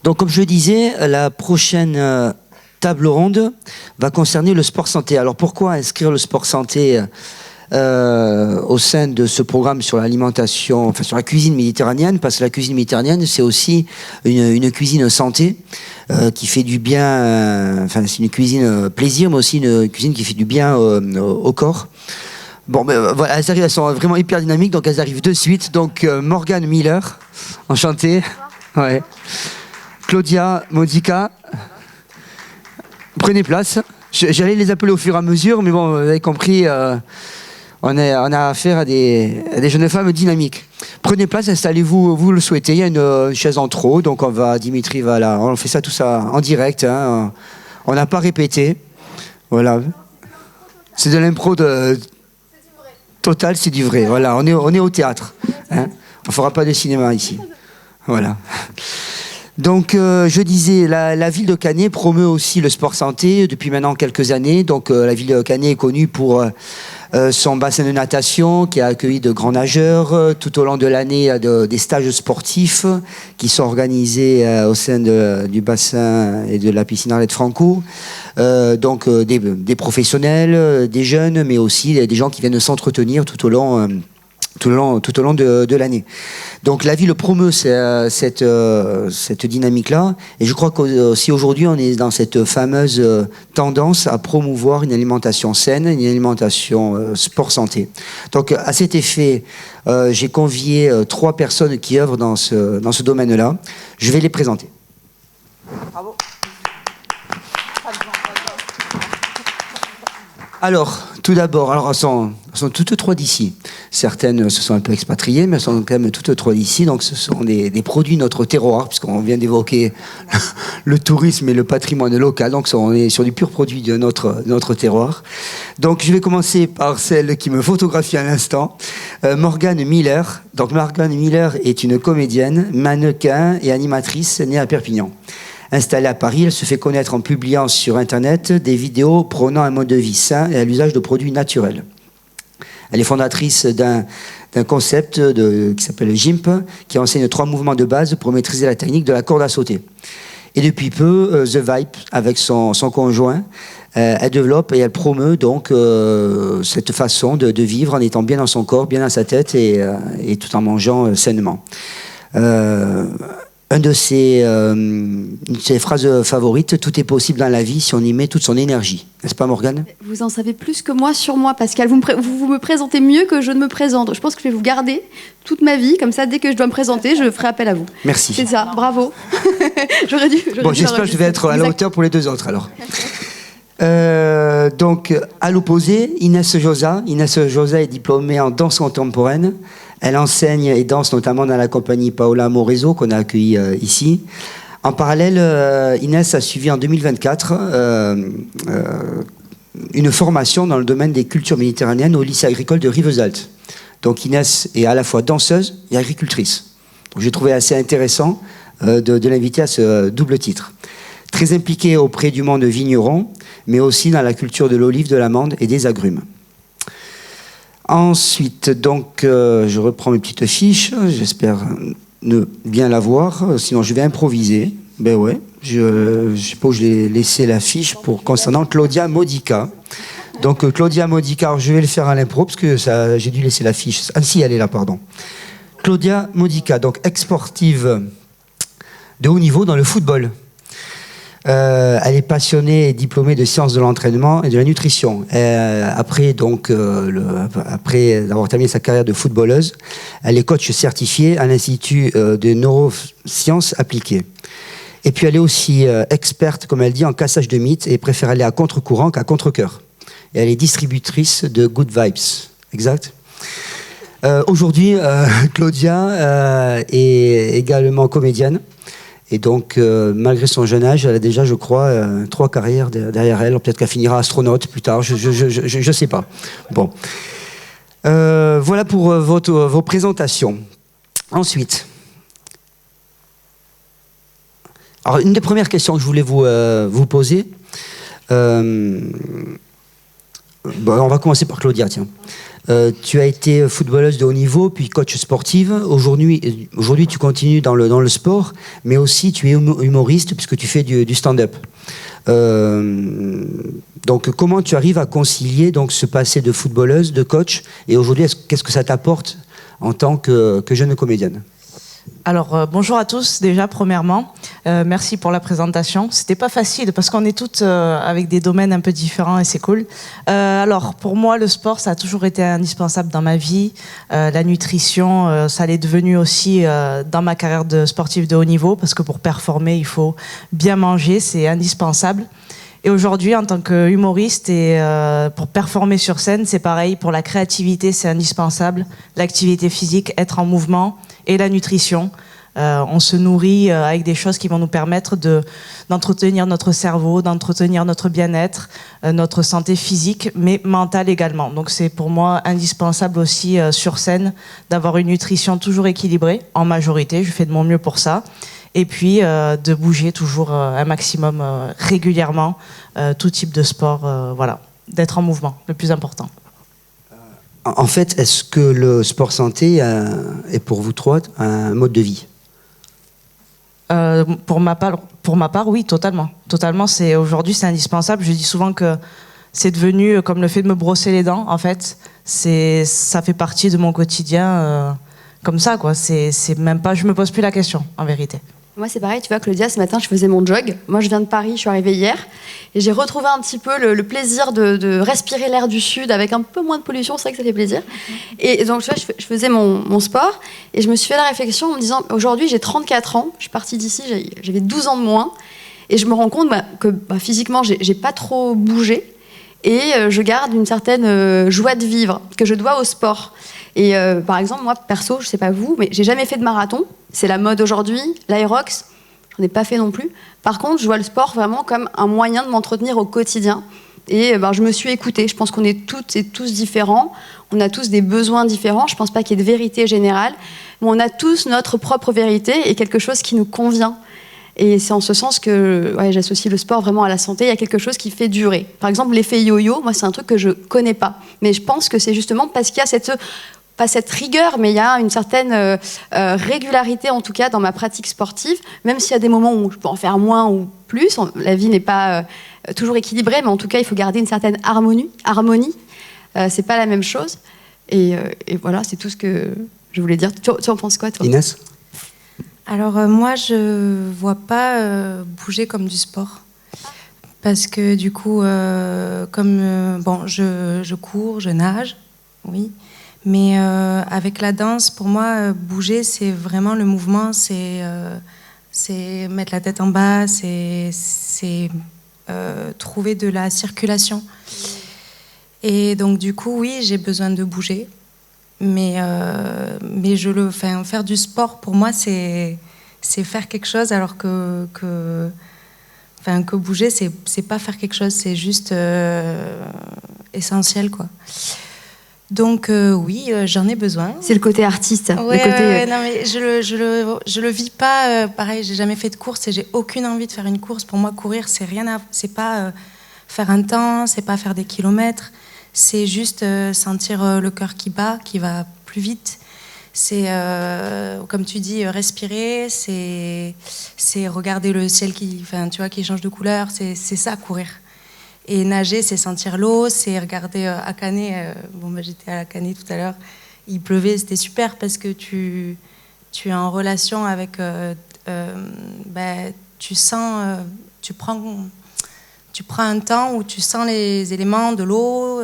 Donc, comme je le disais, la prochaine table ronde va concerner le sport santé. Alors, pourquoi inscrire le sport santé au sein de ce programme sur l'alimentation, enfin sur la cuisine méditerranéenne? Parce que la cuisine méditerranéenne, c'est aussi une cuisine santé qui fait du bien. Enfin, c'est une cuisine plaisir, mais aussi une cuisine qui fait du bien au corps. Bon, ben voilà, elles sont vraiment hyper dynamiques, donc elles arrivent de suite. Donc, Morgane Miller, enchantée. Ouais. Claudia Modica, prenez place. J'allais les appeler au fur et à mesure, mais bon, vous avez compris, on a affaire à des jeunes femmes dynamiques. Prenez place, installez-vous, vous le souhaitez. Il y a une chaise en trop, donc Dimitri va là. On fait ça tout ça en direct. Hein. On n'a pas répété. Voilà. C'est de l'impro total, c'est du vrai. Voilà, on est au théâtre. Hein. On ne fera pas de cinéma ici. Voilà. Donc, je disais, la ville de Canet promeut aussi le sport santé depuis maintenant quelques années. Donc, la ville de Canet est connue pour son bassin de natation qui a accueilli de grands nageurs. Tout au long de l'année, il y a des stages sportifs qui sont organisés au sein du bassin et de la piscine Arlette Franco. Donc, des professionnels, des jeunes, mais aussi des gens qui viennent s'entretenir tout au long de l'année. Donc la ville promeut cette dynamique-là, et je crois qu'aussi aujourd'hui on est dans cette fameuse tendance à promouvoir une alimentation saine, une alimentation sport-santé. Donc à cet effet, j'ai convié 3 personnes qui œuvrent dans ce domaine-là. Je vais les présenter. Bravo. Alors, tout d'abord, elles sont toutes 3 d'ici. Certaines se sont un peu expatriées, mais elles sont quand même toutes 3 d'ici. Donc, ce sont des produits de notre terroir, puisqu'on vient d'évoquer le tourisme et le patrimoine local. Donc, on est sur du pur produit de notre terroir. Donc, je vais commencer par celle qui me photographie à l'instant, Morgane Miller. Donc, Morgane Miller est une comédienne, mannequin et animatrice née à Perpignan. Installée à Paris, elle se fait connaître en publiant sur Internet des vidéos prônant un mode de vie sain et à l'usage de produits naturels. Elle est fondatrice d'un concept qui s'appelle GIMP, qui enseigne 3 mouvements de base pour maîtriser la technique de la corde à sauter. Et depuis peu, The Vibe, avec son conjoint, elle développe et elle promeut donc cette façon de vivre en étant bien dans son corps, bien dans sa tête et tout en mangeant sainement. Une de ses phrases favorites, tout est possible dans la vie si on y met toute son énergie. N'est-ce pas, Morgane? Vous en savez plus que moi sur moi, Pascal. Vous me présentez mieux que je ne me présente. Je pense que je vais vous garder toute ma vie. Comme ça, dès que je dois me présenter, je ferai appel à vous. Merci. C'est ça, bravo. J'aurais dû j'espère que je vais être à la hauteur pour les 2 autres, alors. Donc, à l'opposé, Inès Josa. Inès Josa est diplômée en danse contemporaine. Elle enseigne et danse notamment dans la compagnie Paola Morezo qu'on a accueillie ici. En parallèle, Inès a suivi en 2024 une formation dans le domaine des cultures méditerranéennes au lycée agricole de Rivesaltes. Donc Inès est à la fois danseuse et agricultrice. Donc j'ai trouvé assez intéressant de l'inviter à ce double titre. Très impliquée auprès du monde vigneron, mais aussi dans la culture de l'olive, de l'amande et des agrumes. Ensuite, donc, je reprends mes petites fiches. J'espère ne bien la voir, sinon je vais improviser. Ben ouais, je suppose que je l'ai laissé la fiche concernant Claudia Modica. Donc, Claudia Modica, alors je vais le faire à l'impro, parce que j'ai dû laisser la fiche. Ah si, elle est là, pardon. Claudia Modica, donc ex-sportive de haut niveau dans le football. Elle est passionnée et diplômée de sciences de l'entraînement et de la nutrition. Après avoir terminé sa carrière de footballeuse, elle est coach certifiée à l'Institut de neurosciences appliquées. Et puis elle est aussi experte, comme elle dit, en cassage de mythes et préfère aller à contre-courant qu'à contre-cœur. Et elle est distributrice de Good Vibes. Exact. Aujourd'hui, Claudia est également comédienne. Et donc, malgré son jeune âge, elle a déjà, je crois, 3 carrières derrière elle. Peut-être qu'elle finira astronaute plus tard, je sais pas. Bon. Voilà pour vos présentations. Ensuite. Alors, une des premières questions que je voulais vous poser. On va commencer par Claudia, tiens. Tu as été footballeuse de haut niveau, puis coach sportive. Aujourd'hui, tu continues dans le sport, mais aussi tu es humoriste puisque tu fais du stand-up. Donc, comment tu arrives à concilier donc, ce passé de footballeuse, de coach, et aujourd'hui, qu'est-ce que ça t'apporte en tant que jeune comédienne ? Alors, bonjour à tous, déjà, premièrement. Merci pour la présentation. C'était pas facile parce qu'on est toutes avec des domaines un peu différents et c'est cool. Alors, pour moi, le sport, ça a toujours été indispensable dans ma vie. La nutrition, ça l'est devenu aussi dans ma carrière de sportive de haut niveau parce que pour performer, il faut bien manger, c'est indispensable. Et aujourd'hui, en tant qu'humoriste et pour performer sur scène, c'est pareil. Pour la créativité, c'est indispensable. L'activité physique, être en mouvement et la nutrition. On se nourrit avec des choses qui vont nous permettre d'entretenir notre cerveau, d'entretenir notre bien-être, notre santé physique, mais mentale également. Donc c'est pour moi indispensable aussi sur scène d'avoir une nutrition toujours équilibrée, en majorité. Je fais de mon mieux pour ça. Et puis de bouger toujours un maximum régulièrement, tout type de sport, voilà, d'être en mouvement, le plus important. En fait, est-ce que le sport santé est pour vous trois un mode de vie ? Pour ma part, oui, totalement. Totalement, aujourd'hui, c'est indispensable. Je dis souvent que c'est devenu comme le fait de me brosser les dents, en fait. Ça fait partie de mon quotidien, comme ça, quoi. C'est même pas, je me pose plus la question, en vérité. Moi, c'est pareil, tu vois, Claudia, ce matin, je faisais mon jog. Moi, je viens de Paris, je suis arrivée hier. Et j'ai retrouvé un petit peu le plaisir de respirer l'air du Sud avec un peu moins de pollution, c'est vrai que ça fait plaisir. Et donc, tu vois, je faisais mon sport et je me suis fait la réflexion en me disant, aujourd'hui, j'ai 34 ans, je suis partie d'ici, j'avais 12 ans de moins. Et je me rends compte que physiquement, j'ai pas trop bougé. Et je garde une certaine joie de vivre que je dois au sport. Et par exemple, moi, perso, je sais pas vous, mais j'ai jamais fait de marathon. C'est la mode aujourd'hui, l'Aerox, j'en ai pas fait non plus. Par contre, je vois le sport vraiment comme un moyen de m'entretenir au quotidien. Et je me suis écoutée. Je pense qu'on est toutes et tous différents. On a tous des besoins différents. Je pense pas qu'il y ait de vérité générale. Mais on a tous notre propre vérité et quelque chose qui nous convient. Et c'est en ce sens que j'associe le sport vraiment à la santé. Il y a quelque chose qui fait durer. Par exemple, l'effet yo-yo, moi, c'est un truc que je connais pas. Mais je pense que c'est justement parce qu'il y a pas cette rigueur, mais il y a une certaine régularité, en tout cas, dans ma pratique sportive, même s'il y a des moments où je peux en faire moins ou plus. La vie n'est pas toujours équilibrée, mais en tout cas, il faut garder une certaine harmonie. C'est pas la même chose. Et voilà, c'est tout ce que je voulais dire. Tu en penses quoi, toi ? Inès ? Alors, moi, je vois pas bouger comme du sport. Parce que, du coup, je cours, je nage, oui. Mais avec la danse, pour moi, bouger, c'est vraiment le mouvement, c'est mettre la tête en bas, c'est trouver de la circulation. Et donc, du coup, oui, j'ai besoin de bouger. Mais faire du sport, pour moi, c'est faire quelque chose, alors que bouger, c'est pas faire quelque chose, c'est juste essentiel, quoi. Donc oui, j'en ai besoin. C'est le côté artiste. Ouais, non, mais je le vis pas. Pareil, j'ai jamais fait de course et j'ai aucune envie de faire une course. Pour moi, courir, c'est pas faire un temps, c'est pas faire des kilomètres. C'est juste sentir le cœur qui bat, qui va plus vite. C'est, comme tu dis, respirer. C'est regarder le ciel qui change de couleur. C'est ça, courir. Et nager, c'est sentir l'eau, c'est regarder à Canet. J'étais à Canet tout à l'heure. Il pleuvait, c'était super parce que tu es en relation avec. Tu sens. Tu prends un temps où tu sens les éléments de l'eau.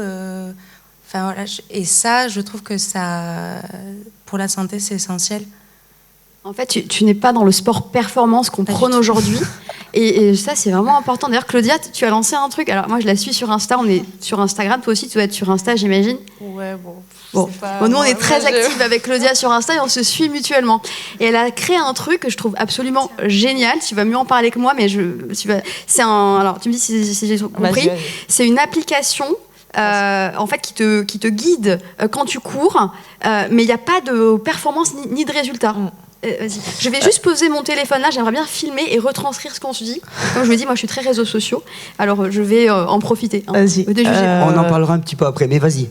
Voilà. Et ça, je trouve que ça, pour la santé, c'est essentiel. En fait, tu n'es pas dans le sport performance qu'on prône aujourd'hui. Et ça, c'est vraiment important. D'ailleurs, Claudia, tu as lancé un truc. Alors, moi, je la suis sur Insta. On est sur Instagram. Toi aussi, tu dois être sur Insta, j'imagine. Ouais, bon. Nous, on est très actifs avec Claudia sur Insta et on se suit mutuellement. Et elle a créé un truc que je trouve absolument génial. Tu vas mieux en parler que moi, mais alors, tu me dis si j'ai compris. Vas-y. C'est une application. En fait, qui te guide quand tu cours, mais il n'y a pas de performance ni de résultat. Vas-y. Je vais juste poser mon téléphone là, j'aimerais bien filmer et retranscrire ce qu'on se dit. Comme je me dis, moi je suis très réseaux sociaux, alors je vais en profiter. Hein. Vas-y. On en parlera un petit peu après, mais vas-y.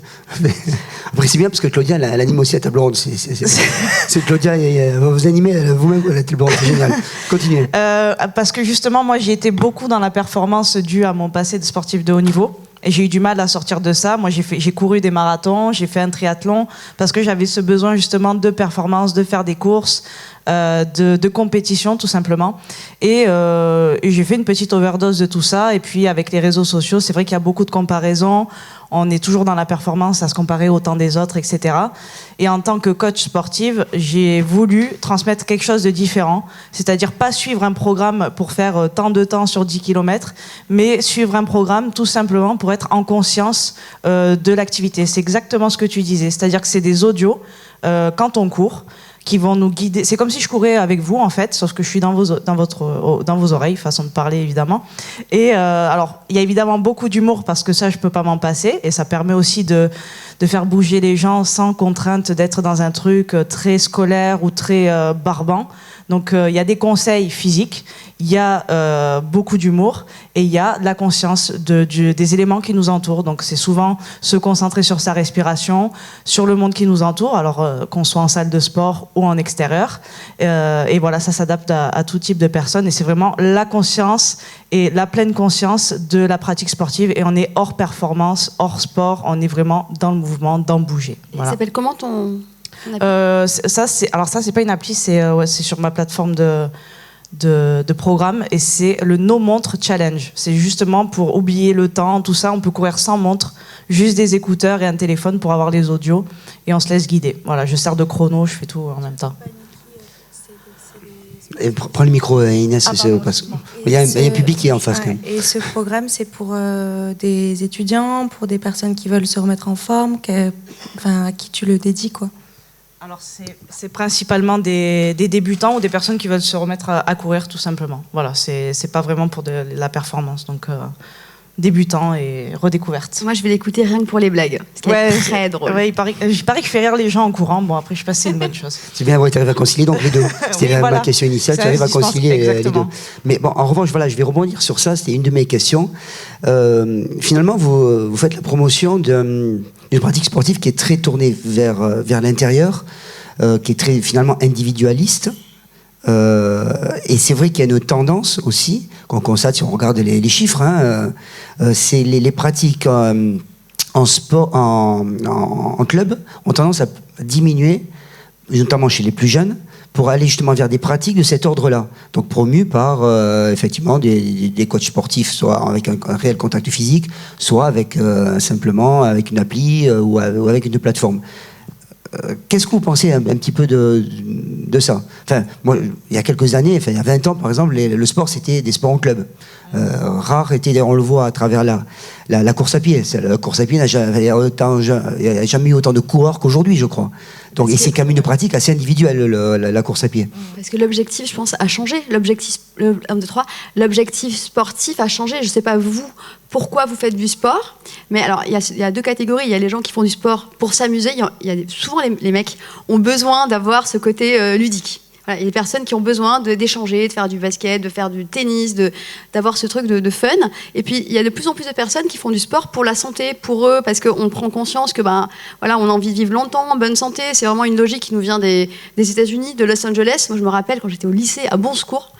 Après, c'est bien parce que Claudia, elle anime aussi la table ronde. C'est Claudia, vous animez vous-même la table ronde, c'est génial. Continuez. Parce que justement, moi, j'ai été beaucoup dans la performance due à mon passé de sportif de haut niveau. Et j'ai eu du mal à sortir de ça. Moi, j'ai couru des marathons, j'ai fait un triathlon, parce que j'avais ce besoin justement de performance, de faire des courses, de compétition, tout simplement. Et j'ai fait une petite overdose de tout ça. Et puis, avec les réseaux sociaux, c'est vrai qu'il y a beaucoup de comparaisons. On est toujours dans la performance, à se comparer au temps des autres, etc. Et en tant que coach sportive, j'ai voulu transmettre quelque chose de différent. C'est-à-dire pas suivre un programme pour faire tant de temps sur 10 km, mais suivre un programme tout simplement pour être en conscience de l'activité. C'est exactement ce que tu disais. C'est-à-dire que c'est des audios quand on court, qui vont nous guider. C'est comme si je courais avec vous, en fait, sauf que je suis dans vos oreilles, façon de parler, évidemment. Et alors, il y a évidemment beaucoup d'humour, parce que ça, je peux pas m'en passer, et ça permet aussi de faire bouger les gens sans contrainte d'être dans un truc très scolaire ou très barbant. Donc, il y a des conseils physiques, il y a beaucoup d'humour, et il y a de la conscience des éléments qui nous entourent. Donc, c'est souvent se concentrer sur sa respiration, sur le monde qui nous entoure, alors qu'on soit en salle de sport ou en extérieur. Et voilà, ça s'adapte à tout type de personnes. Et c'est vraiment la conscience et la pleine conscience de la pratique sportive. Et on est hors performance, hors sport, on est vraiment dans le mouvement, dans le bouger. Voilà. Ça s'appelle comment ton ça, c'est pas une appli, c'est sur ma plateforme de programme, et c'est le No Montre Challenge. C'est justement pour oublier le temps, tout ça. On peut courir sans montre, juste des écouteurs et un téléphone pour avoir les audios, et on se laisse guider. Voilà, je sers de chrono, je fais tout en même temps. Et prends le micro, Inès, parce qu'il y a un public qui est en face quand même. Et ce programme, c'est pour des étudiants, pour des personnes qui veulent se remettre en forme, à qui tu le dédies, quoi. Alors c'est principalement des débutants ou des personnes qui veulent se remettre à courir, tout simplement. Voilà, c'est pas vraiment pour de la performance, donc débutants et redécouverte. Moi, je vais l'écouter rien que pour les blagues, ce qui est très drôle. Ouais, il paraît que je fais rire les gens en courant. Bon, après, je pense que c'est une bonne chose. C'est bien, tu arrives à concilier donc les deux. C'était ma question initiale, tu arrives à concilier les deux. Mais bon, en revanche, voilà, je vais rebondir sur ça, c'était une de mes questions. Finalement, vous faites la promotion d'une pratique sportive qui est très tournée vers l'intérieur, qui est très finalement individualiste. Et c'est vrai qu'il y a une tendance aussi, qu'on constate si on regarde les chiffres, c'est les pratiques en sport, en club, ont tendance à diminuer, notamment chez les plus jeunes, pour aller justement vers des pratiques de cet ordre-là. Donc promues par effectivement des coachs sportifs, soit avec un réel contact physique, soit avec simplement avec une appli ou avec une plateforme. Qu'est-ce que vous pensez un petit peu de ça? Enfin, moi, il y a quelques années, il y a 20 ans par exemple, le sport c'était des sports en club. Rare était, on le voit à travers la course à pied. La course à pied n'a jamais eu autant de coureurs qu'aujourd'hui, je crois. Donc, et c'est quand même une pratique assez individuelle, la course à pied. Parce que l'objectif, je pense, a changé. L'objectif sportif a changé. Je ne sais pas vous, pourquoi vous faites du sport. Mais alors, il y a deux catégories. Il y a les gens qui font du sport pour s'amuser. Souvent, les mecs ont besoin d'avoir ce côté ludique. Voilà, il y a des personnes qui ont besoin d'échanger, de faire du basket, de faire du tennis, d'avoir ce truc de fun. Et puis, il y a de plus en plus de personnes qui font du sport pour la santé, pour eux, parce qu'on prend conscience que, voilà, on a envie de vivre longtemps, en bonne santé. C'est vraiment une logique qui nous vient des États-Unis, de Los Angeles. Moi, je me rappelle quand j'étais au lycée à Bon Secours,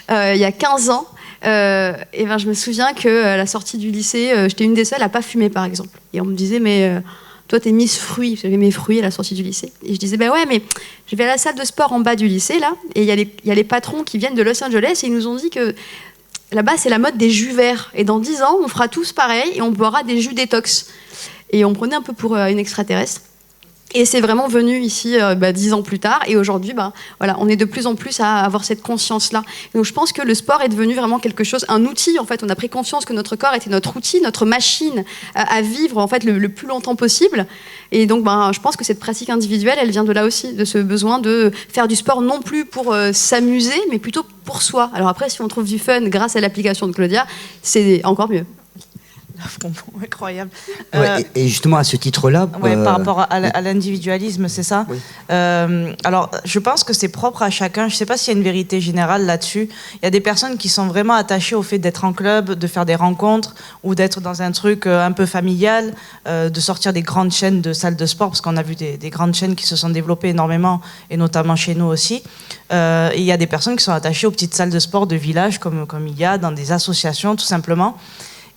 il y a 15 ans. Je me souviens qu'à la sortie du lycée, j'étais une des seules à pas fumer, par exemple. Et on me disait, mais toi, t'es Miss Fruits. J'avais mes fruits à la sortie du lycée. Et je disais, ouais, mais je vais à la salle de sport en bas du lycée, là, et il y a les patrons qui viennent de Los Angeles, et ils nous ont dit que là-bas, c'est la mode des jus verts. Et dans 10 ans, on fera tous pareil, et on boira des jus détox. Et on me prenait un peu pour une extraterrestre. Et c'est vraiment venu ici 10 ans plus tard. Et aujourd'hui, voilà, on est de plus en plus à avoir cette conscience-là. Donc je pense que le sport est devenu vraiment quelque chose, un outil. En fait, on a pris conscience que notre corps était notre outil, notre machine à vivre en fait le plus longtemps possible. Et donc, je pense que cette pratique individuelle, elle vient de là aussi, de ce besoin de faire du sport non plus pour s'amuser, mais plutôt pour soi. Alors après, si on trouve du fun grâce à l'application de Claudia, c'est encore mieux. Incroyable. Ouais, et justement, à ce titre-là... Ouais, par rapport à l'individualisme, c'est ça. Oui. Alors, je pense que c'est propre à chacun. Je ne sais pas s'il y a une vérité générale là-dessus. Il y a des personnes qui sont vraiment attachées au fait d'être en club, de faire des rencontres ou d'être dans un truc un peu familial, de sortir des grandes chaînes de salles de sport, parce qu'on a vu des grandes chaînes qui se sont développées énormément, et notamment chez nous aussi. Et il y a des personnes qui sont attachées aux petites salles de sport de village, comme il y a dans des associations, tout simplement.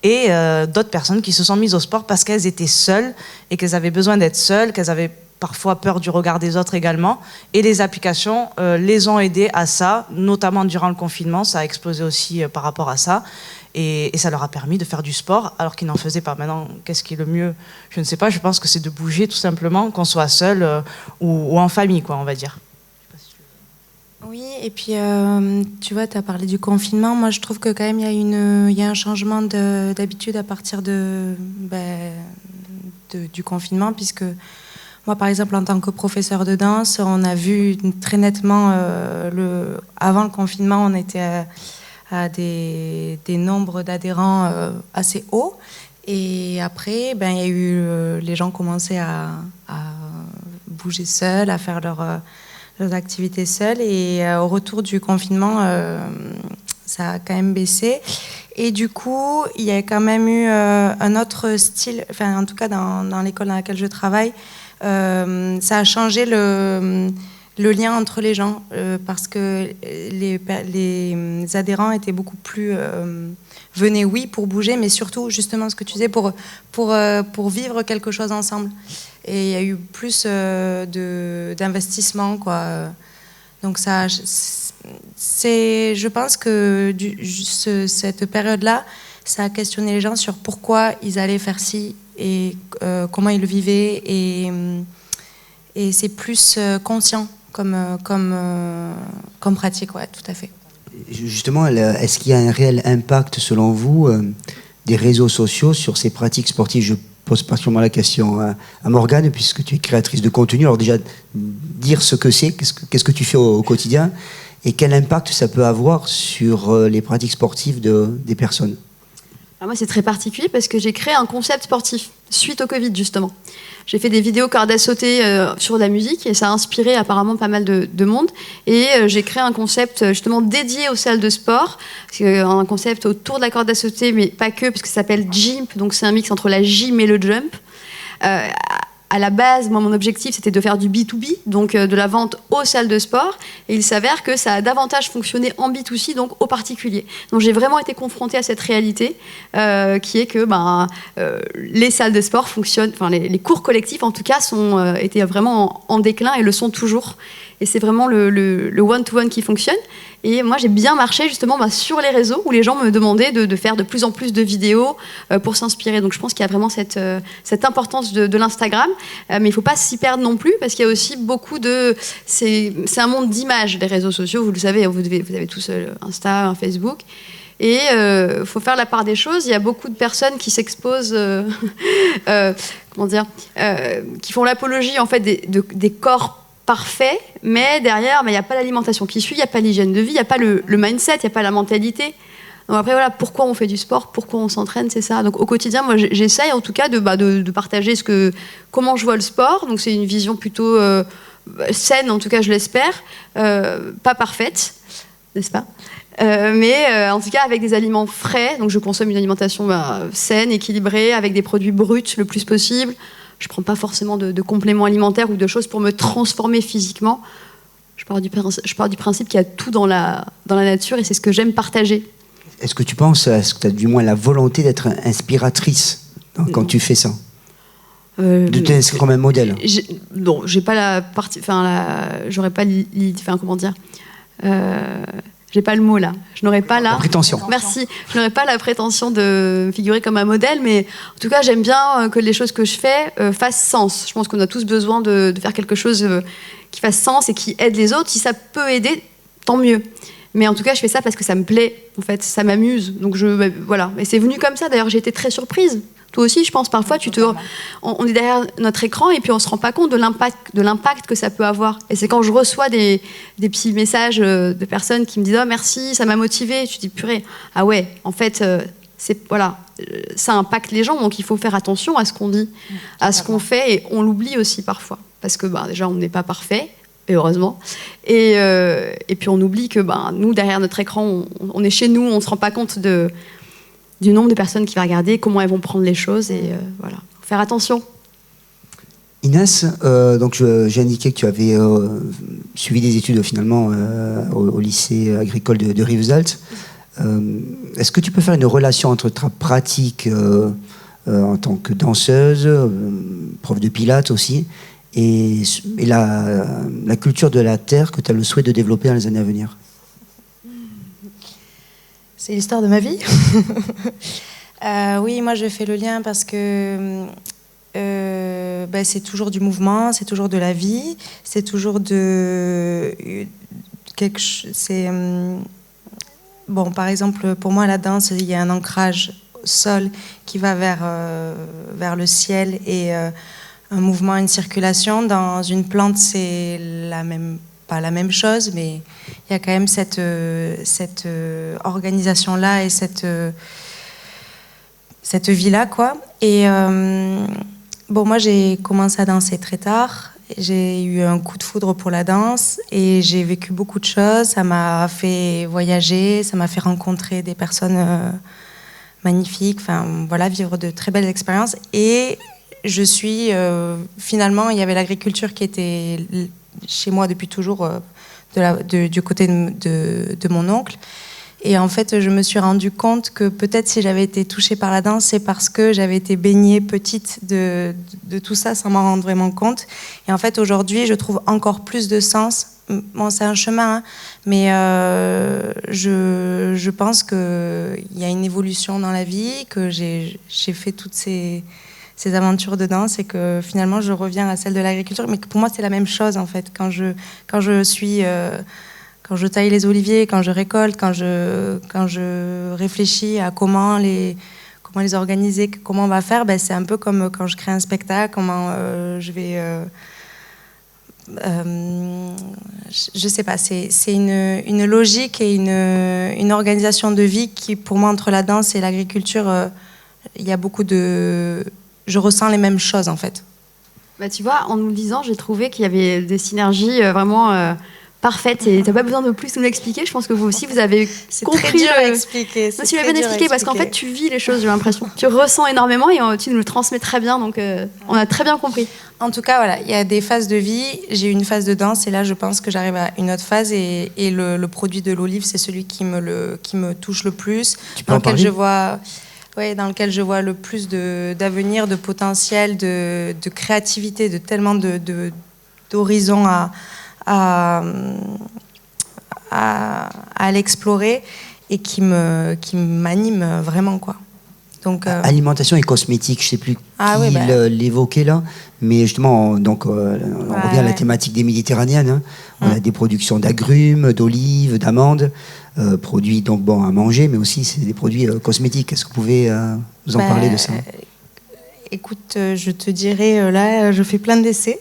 Et d'autres personnes qui se sont mises au sport parce qu'elles étaient seules et qu'elles avaient besoin d'être seules, qu'elles avaient parfois peur du regard des autres également. Et les applications les ont aidées à ça, notamment durant le confinement. Ça a explosé aussi par rapport à ça. Et ça leur a permis de faire du sport alors qu'ils n'en faisaient pas. Maintenant, qu'est-ce qui est le mieux? Je ne sais pas, je pense que c'est de bouger tout simplement, qu'on soit seul ou en famille, quoi, on va dire. Oui, et puis tu vois, tu as parlé du confinement. Moi, je trouve que quand même, il y a un changement d'habitude à partir du confinement, puisque moi, par exemple, en tant que professeur de danse, on a vu très nettement, avant le confinement, on était à des nombres d'adhérents assez hauts. Et après, il y a eu, les gens commençaient à bouger seuls, à faire leurs activités seules, et au retour du confinement, ça a quand même baissé. Et du coup, il y a quand même eu un autre style, enfin en tout cas dans l'école dans laquelle je travaille, ça a changé le lien entre les gens, parce que les adhérents étaient beaucoup plus... venaient, oui, pour bouger, mais surtout, justement, ce que tu disais, pour vivre quelque chose ensemble. Et il y a eu plus d'investissement, quoi. Donc ça, je pense que cette période-là, ça a questionné les gens sur pourquoi ils allaient faire ci et comment ils le vivaient. Et c'est plus conscient comme pratique, ouais, tout à fait. Justement, est-ce qu'il y a un réel impact, selon vous, des réseaux sociaux sur ces pratiques sportives? Je pose particulièrement la question à Morgane, puisque tu es créatrice de contenu. Alors déjà, dire ce que c'est, qu'est-ce que tu fais au quotidien, et quel impact ça peut avoir sur les pratiques sportives des personnes? Alors moi, c'est très particulier parce que j'ai créé un concept sportif suite au Covid, justement. J'ai fait des vidéos corde à sauter sur la musique et ça a inspiré apparemment pas mal de monde. Et j'ai créé un concept justement dédié aux salles de sport, un concept autour de la corde à sauter, mais pas que, parce que ça s'appelle Jimp, donc c'est un mix entre la gym et le jump. À la base, moi, mon objectif, c'était de faire du B2B, donc de la vente aux salles de sport. Et il s'avère que ça a davantage fonctionné en B2C, donc aux particuliers. Donc j'ai vraiment été confrontée à cette réalité, qui est que les salles de sport fonctionnent, enfin les cours collectifs en tout cas, étaient vraiment en déclin et le sont toujours. Et c'est vraiment le one-to-one qui fonctionne. Et moi, j'ai bien marché justement sur les réseaux où les gens me demandaient de faire de plus en plus de vidéos pour s'inspirer. Donc je pense qu'il y a vraiment cette importance de l'Instagram. Mais il ne faut pas s'y perdre non plus parce qu'il y a aussi beaucoup de... C'est un monde d'images, les réseaux sociaux. Vous le savez, vous avez tous Insta, un Facebook. Et il faut faire la part des choses. Il y a beaucoup de personnes qui s'exposent... qui font l'apologie en fait, des corps parfait, mais derrière, il n'y a pas l'alimentation qui suit, il n'y a pas l'hygiène de vie, il n'y a pas le mindset, il n'y a pas la mentalité. Donc après, voilà, pourquoi on fait du sport, pourquoi on s'entraîne, c'est ça. Donc au quotidien, moi, j'essaye en tout cas de partager comment je vois le sport. Donc c'est une vision plutôt saine, en tout cas, je l'espère, pas parfaite, n'est-ce pas? Mais en tout cas avec des aliments frais. Donc je consomme une alimentation saine, équilibrée, avec des produits bruts le plus possible. Je ne prends pas forcément de compléments alimentaires ou de choses pour me transformer physiquement. Je pars du principe qu'il y a tout dans la nature et c'est ce que j'aime partager. Est-ce que tu penses, est-ce que tu as du moins la volonté d'être inspiratrice quand tu fais ça, de t'inscrire comme un modèle? Non, j'ai pas la partie. J'aurais pas comment dire. J'ai pas le mot là. Je n'aurais pas la prétention. Merci. Je n'aurais pas la prétention de figurer comme un modèle, mais en tout cas, j'aime bien que les choses que je fais fassent sens. Je pense qu'on a tous besoin de faire quelque chose qui fasse sens et qui aide les autres. Si ça peut aider, tant mieux. Mais en tout cas, je fais ça parce que ça me plaît. En fait, ça m'amuse. Donc voilà. Et c'est venu comme ça. D'ailleurs, j'ai été très surprise. Toi aussi, je pense, parfois, on est derrière notre écran et puis on ne se rend pas compte de l'impact que ça peut avoir. Et c'est quand je reçois des petits messages de personnes qui me disent « Oh, merci, ça m'a motivée ». Je dis « Purée, ah ouais, en fait, voilà, ça impacte les gens, donc il faut faire attention à ce qu'on dit, à ce qu'on fait, et on l'oublie aussi parfois, parce que déjà on n'est pas parfait, et heureusement, et puis on oublie que nous derrière notre écran, on est chez nous, on se rend pas compte du nombre de personnes qui vont regarder, comment elles vont prendre les choses, et voilà, faut faire attention. Inès, donc j'ai indiqué que tu avais suivi des études finalement au lycée agricole de Rivesaltes. Est-ce que tu peux faire une relation entre ta pratique en tant que danseuse, prof de pilates aussi, et la culture de la terre que tu as le souhait de développer dans les années à venir? C'est l'histoire de ma vie. Oui, moi je fais le lien parce que c'est toujours du mouvement, c'est toujours de la vie, c'est toujours de quelque chose. Bon, par exemple, pour moi, la danse, il y a un ancrage sol qui va vers le ciel et un mouvement, une circulation. Dans une plante, c'est pas la même chose, mais il y a quand même cette organisation-là et cette vie-là, quoi. Et moi, j'ai commencé à danser très tard. J'ai eu un coup de foudre pour la danse et j'ai vécu beaucoup de choses. Ça m'a fait voyager, ça m'a fait rencontrer des personnes magnifiques, vivre de très belles expériences. Et je suis, finalement, il y avait l'agriculture qui était chez moi depuis toujours, du côté de mon oncle. Et en fait, je me suis rendu compte que peut-être si j'avais été touchée par la danse, c'est parce que j'avais été baignée petite de tout ça sans m'en rendre vraiment compte. Et en fait, aujourd'hui, je trouve encore plus de sens. Bon, c'est un chemin, hein, mais je pense qu'il y a une évolution dans la vie, que j'ai fait toutes ces aventures de danse et que finalement, je reviens à celle de l'agriculture. Mais que pour moi, c'est la même chose, en fait. Quand je taille les oliviers, quand je récolte, quand je réfléchis à comment les organiser, comment on va faire, c'est un peu comme quand je crée un spectacle, comment je vais... je sais pas, c'est une logique et une organisation de vie qui, pour moi, entre la danse et l'agriculture, il y a beaucoup de... Je ressens les mêmes choses, en fait. Tu vois, en nous le disant, j'ai trouvé qu'il y avait des synergies vraiment... parfaite, et tu n'as pas besoin de plus nous l'expliquer. Je pense que vous aussi, vous avez compris. C'est très dur à expliquer. Tu l'as bien expliqué parce qu'en fait, tu vis les choses, j'ai l'impression. Tu ressens énormément et tu nous le transmets très bien, donc on a très bien compris. En tout cas, voilà, il y a des phases de vie. J'ai eu une phase de danse et là, je pense que j'arrive à une autre phase et le produit de l'olive, c'est celui qui me touche le plus, dans lequel je vois le plus d'avenir, de potentiel, de créativité, de tellement d'horizons à l'explorer et qui m'anime vraiment, quoi. Donc, alimentation et cosmétique, je ne sais plus qui l'évoquait là, mais justement, on revient à la thématique des Méditerranéennes. Hein. On a des productions d'agrumes, d'olives, d'amandes, produits donc à manger, mais aussi c'est des produits cosmétiques. Est-ce que vous pouvez nous en parler de ça? Écoute, je te dirais, là, je fais plein d'essais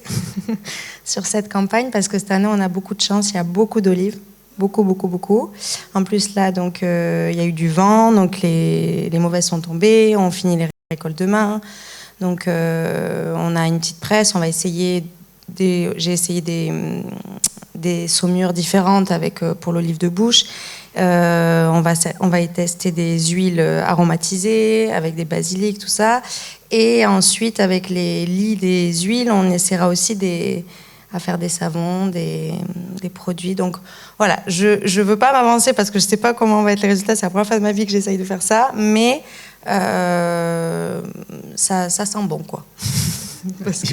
sur cette campagne parce que cette année, on a beaucoup de chance. Il y a beaucoup d'olives, beaucoup, beaucoup, beaucoup. En plus, là, donc, il y a eu du vent, donc les mauvaises sont tombées. On finit les récoltes demain. Donc, on a une petite presse. On va essayer j'ai essayé des saumures différentes pour l'olive de bouche. On va y tester des huiles aromatisées avec des basilics, tout ça. Et ensuite, avec les lits des huiles, on essaiera aussi à faire des savons, des produits. Donc voilà, je ne veux pas m'avancer parce que je ne sais pas comment vont être les résultats. C'est la première fois de ma vie que j'essaye de faire ça, mais ça sent bon, quoi.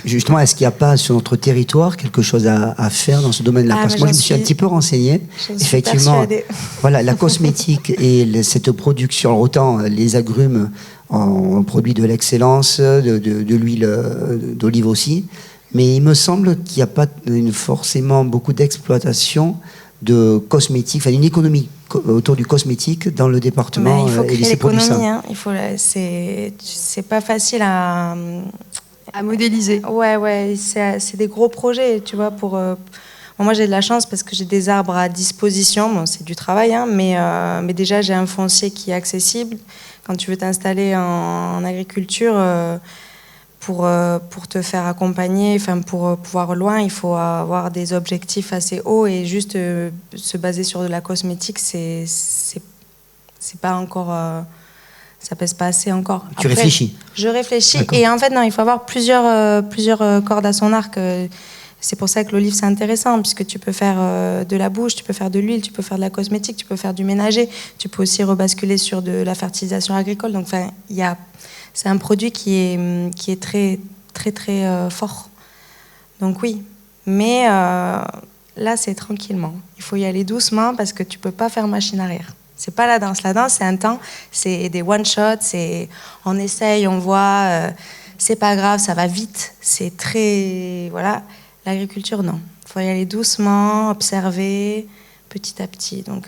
Justement, est-ce qu'il n'y a pas sur notre territoire quelque chose à faire dans ce domaine-là? Parce que moi, je me suis un petit peu renseignée. Effectivement, voilà, la cosmétique et cette production, autant les agrumes, on produit de l'excellence, de l'huile d'olive aussi, mais il me semble qu'il n'y a pas forcément beaucoup d'exploitation de cosmétiques, enfin une économie autour du cosmétique dans le département et ces produits sains. C'est pas facile à modéliser. Ouais, c'est des gros projets, tu vois, Bon, moi, j'ai de la chance parce que j'ai des arbres à disposition. Bon, c'est du travail, hein, mais déjà, j'ai un foncier qui est accessible. Quand tu veux t'installer en agriculture, pour te faire accompagner, enfin, pour pouvoir loin, il faut avoir des objectifs assez hauts et juste se baser sur de la cosmétique, c'est pas encore... ça pèse pas assez encore. Tu réfléchis. Je réfléchis. D'accord. Et en fait, non, il faut avoir plusieurs cordes à son arc. C'est pour ça que l'olive, c'est intéressant, puisque tu peux faire de la bouche, tu peux faire de l'huile, tu peux faire de la cosmétique, tu peux faire du ménager, tu peux aussi rebasculer sur de la fertilisation agricole. Donc, enfin, c'est un produit qui est très, très, très fort. Donc oui. Mais là, c'est tranquillement. Il faut y aller doucement parce que tu peux pas faire machine arrière. C'est pas la danse. La danse, c'est un temps, c'est des one-shots, on essaye, on voit, c'est pas grave, ça va vite. C'est très... Voilà. L'agriculture, non. Il faut y aller doucement, observer, petit à petit. Donc,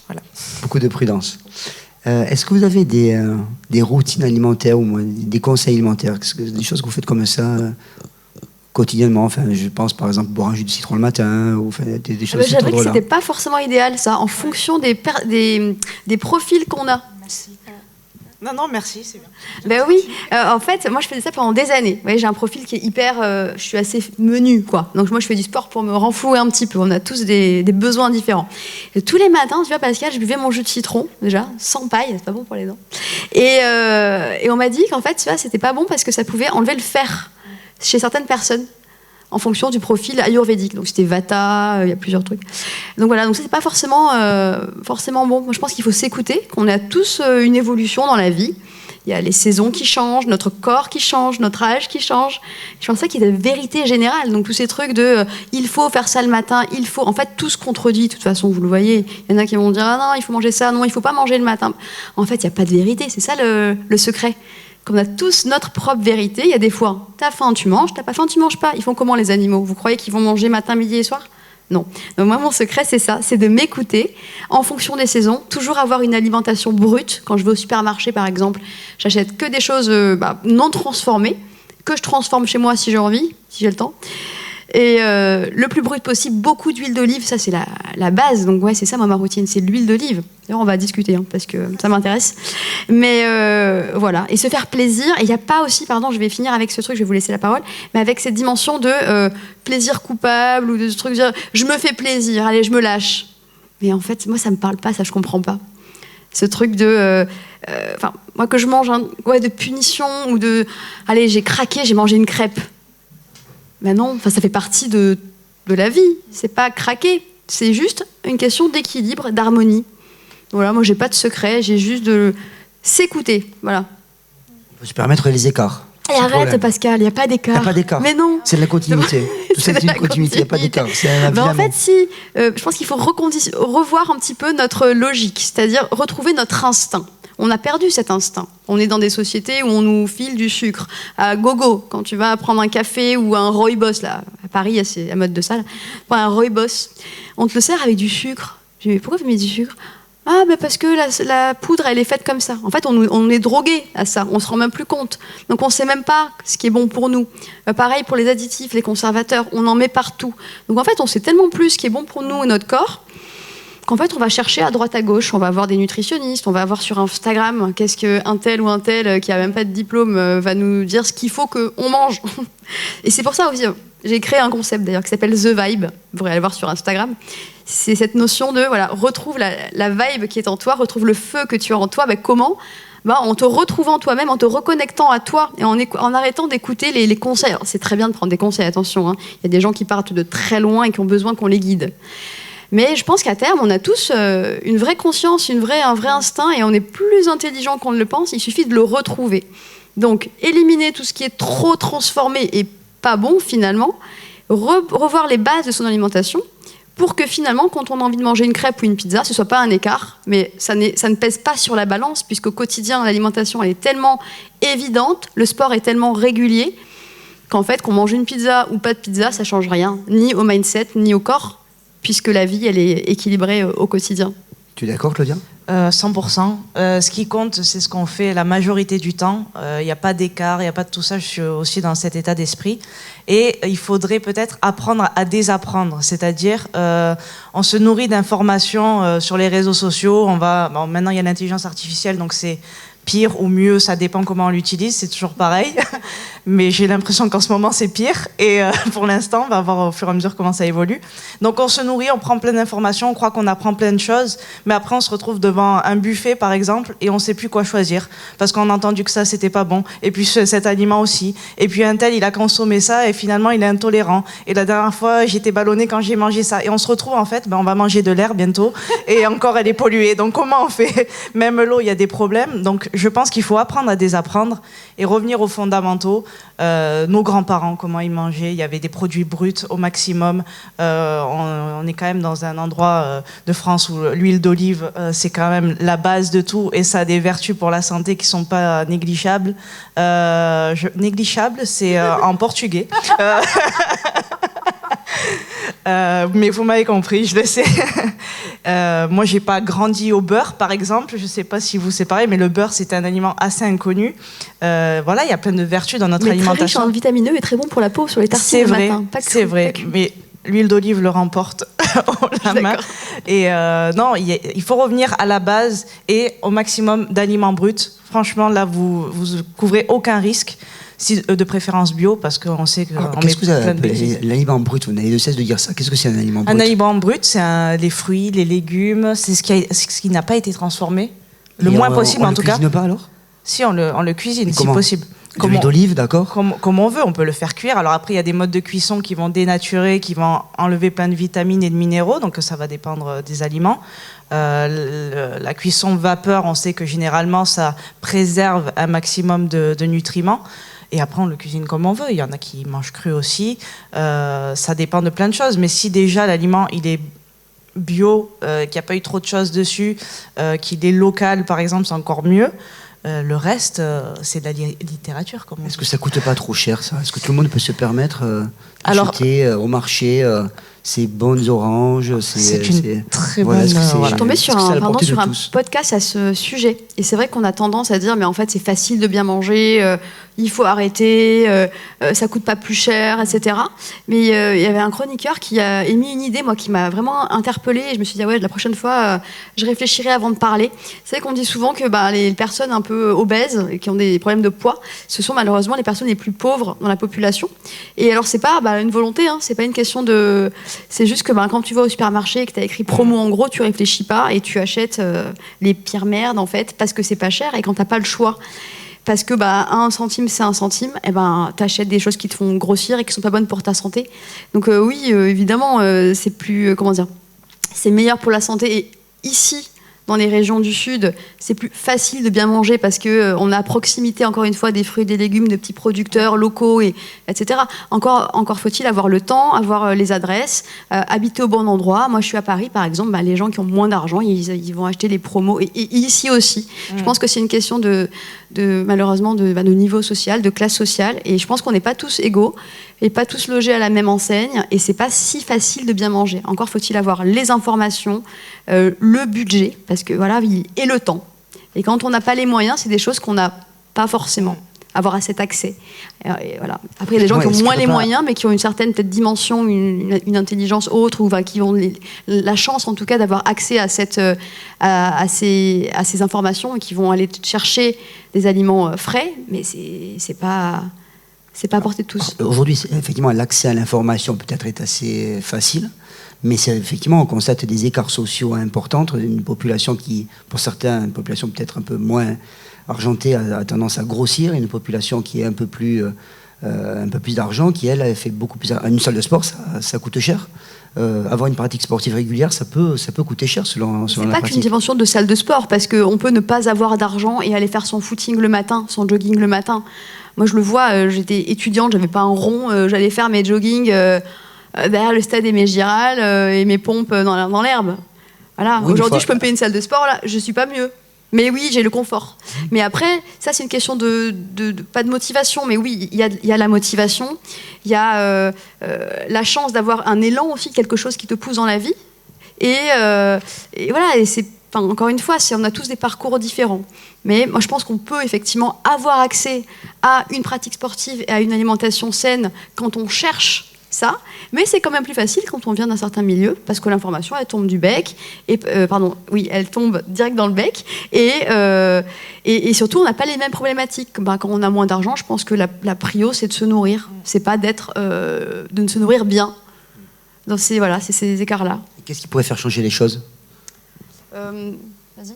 voilà. Beaucoup de prudence. Est-ce que vous avez des routines alimentaires ou moins des conseils alimentaires, des choses que vous faites comme ça quotidiennement? Enfin, je pense par exemple boire un jus de citron le matin ou enfin, des choses de cet J'avoue que ordre-là. c'était pas forcément idéal, ça, en fonction des profils qu'on a. Non, merci, c'est bien. Ben oui, en fait, moi je faisais ça pendant des années. Vous voyez, j'ai un profil qui est hyper... je suis assez menu, quoi. Donc moi je fais du sport pour me renflouer un petit peu. On a tous des besoins différents. Et tous les matins, tu vois Pascal, je buvais mon jus de citron, déjà, sans paille, c'est pas bon pour les dents. Et on m'a dit qu'en fait, tu vois, c'était pas bon parce que ça pouvait enlever le fer chez certaines personnes en fonction du profil ayurvédique. Donc c'était Vata, il y a plusieurs trucs. Donc voilà, donc ça c'est pas forcément bon. Moi je pense qu'il faut s'écouter, qu'on a tous une évolution dans la vie. Il y a les saisons qui changent, notre corps qui change, notre âge qui change. Je pense qu'il y a des vérités générales. Donc tous ces trucs de il faut faire ça le matin, il faut... En fait, tout se contredit, de toute façon, vous le voyez. Il y en a qui vont dire ah non, il faut manger ça, non, il faut pas manger le matin. En fait, il n'y a pas de vérité, c'est ça le secret. Qu'on a tous notre propre vérité. Il y a des fois, t'as faim, tu manges, t'as pas faim, tu manges pas. Ils font comment les animaux? Vous croyez qu'ils vont manger matin, midi et soir? Non. Donc moi, mon secret, c'est ça, c'est de m'écouter en fonction des saisons, toujours avoir une alimentation brute. Quand je vais au supermarché, par exemple, j'achète que des choses non transformées, que je transforme chez moi si j'ai envie, si j'ai le temps. Et le plus brut possible, beaucoup d'huile d'olive, ça c'est la base. Donc ouais, c'est ça moi, ma routine, c'est de l'huile d'olive. D'ailleurs, on va discuter parce que ça m'intéresse. Mais voilà, et se faire plaisir. Et il n'y a pas aussi, pardon, je vais finir avec ce truc, je vais vous laisser la parole, mais avec cette dimension de plaisir coupable ou de ce truc, dire, je me fais plaisir, allez, je me lâche. Mais en fait, moi ça me parle pas, ça je comprends pas. Ce truc de, moi que je mange de punition ou de, allez, j'ai craqué, j'ai mangé une crêpe. Ben non, ça fait partie de la vie. C'est pas craquer, c'est juste une question d'équilibre, d'harmonie. Voilà, moi j'ai pas de secret, j'ai juste de s'écouter. Voilà. Il faut se permettre les écarts. Et arrête Pascal, il n'y a pas d'écart. Il n'y a pas d'écart. Mais non. C'est de la continuité. Tout ça, c'est une continuité, il n'y a pas d'écart. En fait, si, je pense qu'il faut revoir un petit peu notre logique, c'est-à-dire retrouver notre instinct. On a perdu cet instinct. On est dans des sociétés où on nous file du sucre. À gogo, quand tu vas prendre un café ou un rooibos, là, à Paris, c'est la mode de ça, là. Un rooibos, on te le sert avec du sucre. Je dis, mais pourquoi vous mettez du sucre? Ah, ben parce que la poudre, elle est faite comme ça. En fait, on est drogué à ça. On se rend même plus compte. Donc, on ne sait même pas ce qui est bon pour nous. Pareil pour les additifs, les conservateurs. On en met partout. Donc, en fait, on sait tellement plus ce qui est bon pour nous et notre corps qu'en fait, on va chercher à droite à gauche. On va avoir des nutritionnistes. On va avoir sur Instagram qu'est-ce qu'un tel ou un tel qui a même pas de diplôme va nous dire ce qu'il faut qu'on mange. Et c'est pour ça aussi, j'ai créé un concept d'ailleurs qui s'appelle The Vibe. Vous pourrez aller voir sur Instagram. C'est cette notion de, voilà, retrouve la vibe qui est en toi, retrouve le feu que tu as en toi. Ben, comment? En te retrouvant toi-même, en te reconnectant à toi et en arrêtant d'écouter les conseils. Alors, c'est très bien de prendre des conseils, attention. Hein. Il y a des gens qui partent de très loin et qui ont besoin qu'on les guide. Mais je pense qu'à terme, on a tous une vraie conscience, un vrai instinct et on est plus intelligent qu'on ne le pense. Il suffit de le retrouver. Donc, éliminer tout ce qui est trop transformé et pas bon finalement, revoir les bases de son alimentation pour que finalement, quand on a envie de manger une crêpe ou une pizza, ce ne soit pas un écart, mais ça ne pèse pas sur la balance, puisqu'au quotidien, l'alimentation elle est tellement évidente, le sport est tellement régulier, qu'en fait, qu'on mange une pizza ou pas de pizza, ça ne change rien, ni au mindset, ni au corps, puisque la vie, elle est équilibrée au quotidien. Tu es d'accord, Claudia? 100%. Ce qui compte, c'est ce qu'on fait la majorité du temps. Il n'y a pas d'écart, il n'y a pas de tout ça. Je suis aussi dans cet état d'esprit. Et il faudrait peut-être apprendre à désapprendre. C'est-à-dire, on se nourrit d'informations sur les réseaux sociaux. Maintenant, il y a l'intelligence artificielle, donc c'est pire ou mieux, ça dépend comment on l'utilise, c'est toujours pareil. Mais j'ai l'impression qu'en ce moment, c'est pire. Et pour l'instant, on va voir au fur et à mesure comment ça évolue. Donc on se nourrit, on prend plein d'informations, on croit qu'on apprend plein de choses, mais après on se retrouve devant un buffet, par exemple, et on ne sait plus quoi choisir. Parce qu'on a entendu que ça, c'était pas bon. Et puis cet aliment aussi. Et puis un tel, il a consommé ça, et finalement, il est intolérant. Et la dernière fois, j'étais ballonnée quand j'ai mangé ça. Et on se retrouve, en fait, on va manger de l'air bientôt, et encore, elle est polluée. Donc comment on fait? Même l'eau, il y a des problèmes. Donc je pense qu'il faut apprendre à désapprendre et revenir aux fondamentaux. Nos grands-parents, comment ils mangeaient, il y avait des produits bruts au maximum. On est quand même dans un endroit de France où l'huile d'olive, c'est quand même la base de tout et ça a des vertus pour la santé qui ne sont pas négligeables. Négligeable, c'est en portugais. Mais vous m'avez compris, je le sais. Moi, j'ai pas grandi au beurre, par exemple. Je sais pas si vous c'est pareil, mais le beurre, c'est un aliment assez inconnu. Voilà, il y a plein de vertus dans notre alimentation. Très riche en vitamines et très bon pour la peau sur les tartines le matin. C'est vrai, mais l'huile d'olive le remporte haut la main. Et non, il faut revenir à la base et au maximum d'aliments bruts. Franchement, là, vous couvrez aucun risque. De préférence bio, parce qu'on sait qu'on met plein de bêtises. L'aliment brut, vous n'avez de cesse de dire ça. Qu'est-ce que c'est un aliment brut? Un aliment brut, c'est les fruits, les légumes, c'est ce qui n'a pas été transformé. Le moins possible, en tout cas. On ne le cuisine pas, alors? Si, on le cuisine, si possible. De l'huile d'olive, d'accord. Comme on veut, on peut le faire cuire. Alors après, il y a des modes de cuisson qui vont dénaturer, qui vont enlever plein de vitamines et de minéraux, donc ça va dépendre des aliments. La cuisson vapeur, on sait que généralement, ça préserve un maximum de nutriments. Et après, on le cuisine comme on veut. Il y en a qui mangent cru aussi. Ça dépend de plein de choses. Mais si déjà l'aliment, il est bio, qu'il n'y a pas eu trop de choses dessus, qu'il est local, par exemple, c'est encore mieux. Le reste, c'est de la littérature. Est-ce que ça ne coûte pas trop cher, ça? Est-ce que tout le monde peut se permettre d'acheter au marché ces bonnes oranges? C'est une très bonne... Je suis tombée sur un podcast à ce sujet. Et c'est vrai qu'on a tendance à dire, mais en fait, c'est facile de bien manger, il faut arrêter, ça coûte pas plus cher, etc. Mais il y avait un chroniqueur qui a émis une idée, moi, qui m'a vraiment interpellée. Et je me suis dit, la prochaine fois, je réfléchirai avant de parler. C'est vrai qu'on dit souvent que les personnes un peu obèses, qui ont des problèmes de poids, ce sont malheureusement les personnes les plus pauvres dans la population. Et alors, c'est pas une volonté, c'est pas une question de... C'est juste que quand tu vas au supermarché et que tu as écrit promo en gros, tu réfléchis pas et tu achètes les pires merdes, en fait, parce que c'est pas cher et quand t'as pas le choix. Parce que 1 centime, c'est 1 centime, et t'achètes des choses qui te font grossir et qui sont pas bonnes pour ta santé. Donc oui, évidemment, c'est plus... c'est meilleur pour la santé. Et ici, dans les régions du Sud, c'est plus facile de bien manger parce qu'on a à proximité, encore une fois, des fruits et des légumes de petits producteurs locaux, etc. Encore faut-il avoir le temps, avoir les adresses, habiter au bon endroit. Moi, je suis à Paris, par exemple, les gens qui ont moins d'argent, ils vont acheter les promos. Et ici aussi, je pense que c'est une question malheureusement de niveau social, de classe sociale. Et je pense qu'on n'est pas tous égaux et pas tous logés à la même enseigne. Et c'est pas si facile de bien manger. Encore faut-il avoir les informations, le budget, parce que et le temps. Et quand on n'a pas les moyens, c'est des choses qu'on n'a pas forcément. Avoir à cet accès. Et voilà. Après, il y a des gens qui ont moins les moyens, mais qui ont une certaine peut-être dimension, une intelligence autre, ou qui ont la chance, en tout cas, d'avoir accès à ces informations et qui vont aller chercher des aliments frais, mais c'est pas à portée de tous. Aujourd'hui, effectivement, l'accès à l'information peut-être est assez facile, mais effectivement, on constate des écarts sociaux importants entre une population qui, pour certains, une population peut-être un peu moins argentée, a tendance à grossir, et une population qui est un peu plus d'argent, qui, elle, fait beaucoup plus... Une salle de sport, ça coûte cher. Avoir une pratique sportive régulière, ça peut coûter cher selon la pratique. C'est pas qu'une dimension de salle de sport, parce qu'on peut ne pas avoir d'argent et aller faire son footing le matin, son jogging le matin. Moi, je le vois, j'étais étudiante, j'avais pas un rond, j'allais faire mes joggings derrière le stade Aimé Giral et mes pompes dans l'herbe. Voilà. Oui, aujourd'hui, je peux me payer une salle de sport, là, je suis pas mieux. Mais oui, j'ai le confort. Mais après, ça, c'est une question pas de motivation, mais oui, il y a la motivation, il y a la chance d'avoir un élan aussi, quelque chose qui te pousse dans la vie. Et voilà, et c'est enfin, encore une fois, on a tous des parcours différents. Mais moi, je pense qu'on peut effectivement avoir accès à une pratique sportive et à une alimentation saine quand on cherche ça. Mais c'est quand même plus facile quand on vient d'un certain milieu, parce que l'information, elle tombe du bec. Elle tombe direct dans le bec. Et surtout, on n'a pas les mêmes problématiques. Quand on a moins d'argent, je pense que la prio, c'est de se nourrir. C'est pas de se nourrir bien. Donc c'est ces écarts-là. Qu'est-ce qui pourrait faire changer les choses? Vas-y.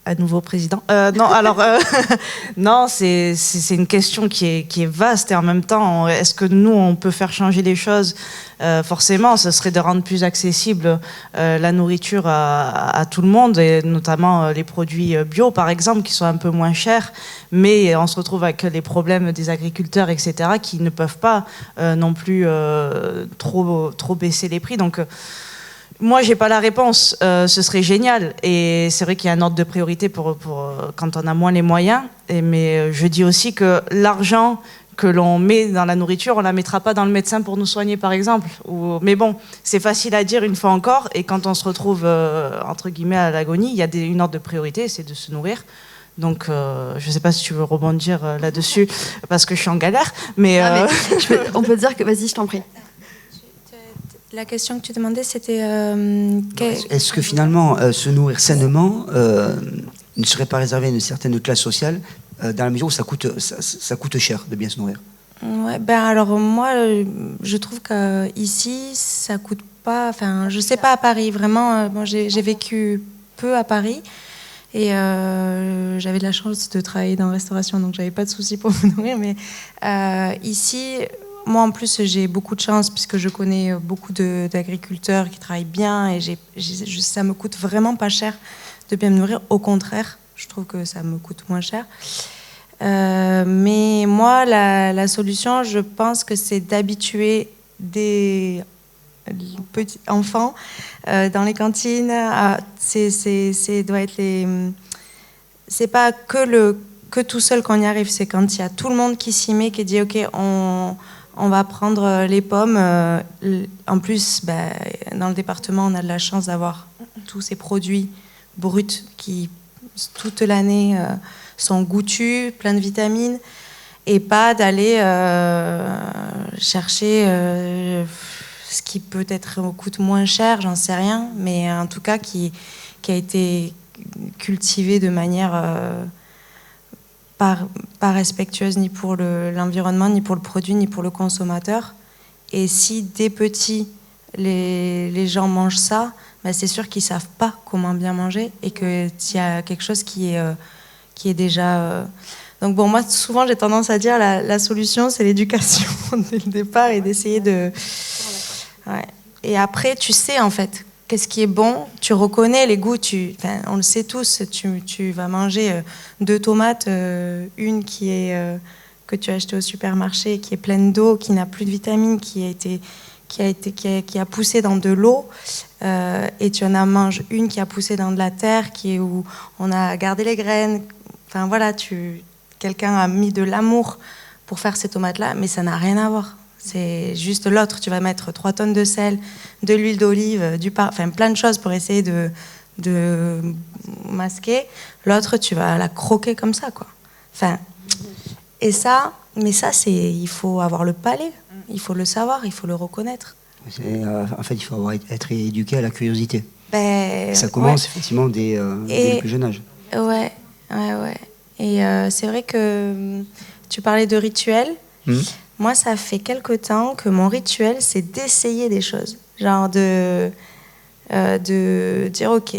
À nouveau président. Non, alors non, c'est une question qui est vaste et en même temps, est-ce que nous on peut faire changer les choses? Forcément, ce serait de rendre plus accessible la nourriture à tout le monde et notamment les produits bio, par exemple, qui sont un peu moins chers. Mais on se retrouve avec les problèmes des agriculteurs, etc., qui ne peuvent pas non plus trop baisser les prix. Donc moi, j'ai pas la réponse. Ce serait génial. Et c'est vrai qu'il y a un ordre de priorité pour quand on a moins les moyens. Mais je dis aussi que l'argent que l'on met dans la nourriture, on la mettra pas dans le médecin pour nous soigner, par exemple. Mais bon, c'est facile à dire une fois encore. Et quand on se retrouve, entre guillemets, à l'agonie, il y a une ordre de priorité, c'est de se nourrir. Donc, je ne sais pas si tu veux rebondir là-dessus, parce que je suis en galère. Mais, on peut dire que... Vas-y, je t'en prie. La question que tu demandais, c'était... Est-ce que finalement, se nourrir sainement ne serait pas réservé à une certaine classe sociale, dans la mesure où ça coûte cher de bien se nourrir? Ouais, alors moi, je trouve qu'ici, ça coûte pas... Enfin, je sais pas à Paris, vraiment. J'ai vécu peu à Paris. Et j'avais de la chance de travailler dans la restauration, donc j'avais pas de soucis pour me nourrir. Mais ici... Moi, en plus, j'ai beaucoup de chance puisque je connais beaucoup d'agriculteurs qui travaillent bien et ça me coûte vraiment pas cher de bien me nourrir. Au contraire, je trouve que ça me coûte moins cher. Mais moi, la solution, je pense que c'est d'habituer des petits enfants dans les cantines. Doit être c'est pas que tout seul qu'on y arrive, c'est quand il y a tout le monde qui s'y met, qui dit ok, on va prendre les pommes. En plus, dans le département, on a de la chance d'avoir tous ces produits bruts qui, toute l'année, sont goûtus, plein de vitamines, et pas d'aller chercher ce qui peut-être coûte moins cher, j'en sais rien, mais en tout cas qui a été cultivé de manière... pas respectueuse ni pour l'environnement, ni pour le produit, ni pour le consommateur. Et si dès petits, les gens mangent ça, c'est sûr qu'ils ne savent pas comment bien manger et qu'il y a quelque chose qui est déjà... Donc bon, moi, souvent, j'ai tendance à dire la solution, c'est l'éducation dès le départ et d'essayer de... Ouais. Et après, tu sais, en fait, qu'est-ce qui est bon, tu reconnais les goûts, on le sait tous, tu vas manger 2 tomates, une que tu as achetée au supermarché, qui est pleine d'eau, qui n'a plus de vitamines, qui a poussé dans de l'eau, et tu en manges une qui a poussé dans de la terre, où on a gardé les graines. Enfin voilà, quelqu'un a mis de l'amour pour faire ces tomates-là, mais ça n'a rien à voir. C'est juste l'autre, tu vas mettre 3 tonnes de sel, de l'huile d'olive, plein de choses pour essayer de masquer. L'autre, tu vas la croquer comme ça, quoi. Et ça, il faut avoir le palais, il faut le savoir, il faut le reconnaître. En fait, il faut être éduqué à la curiosité. Ça ouais. commence effectivement dès le plus jeune âge. Ouais. Et c'est vrai que tu parlais de rituel. Moi, ça fait quelque temps que mon rituel, c'est d'essayer des choses. Genre de dire, ok,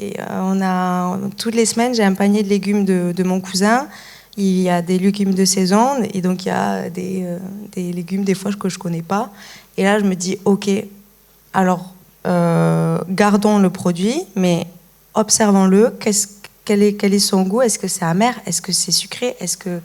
toutes les semaines, j'ai un panier de légumes de mon cousin. Il y a des légumes de saison, et donc il y a des légumes, des fois, que je ne connais pas. Et là, je me dis, ok, alors, gardons le produit, mais observons-le. Quel est son goût? Est-ce que c'est amer? Est-ce que c'est sucré? Est-ce que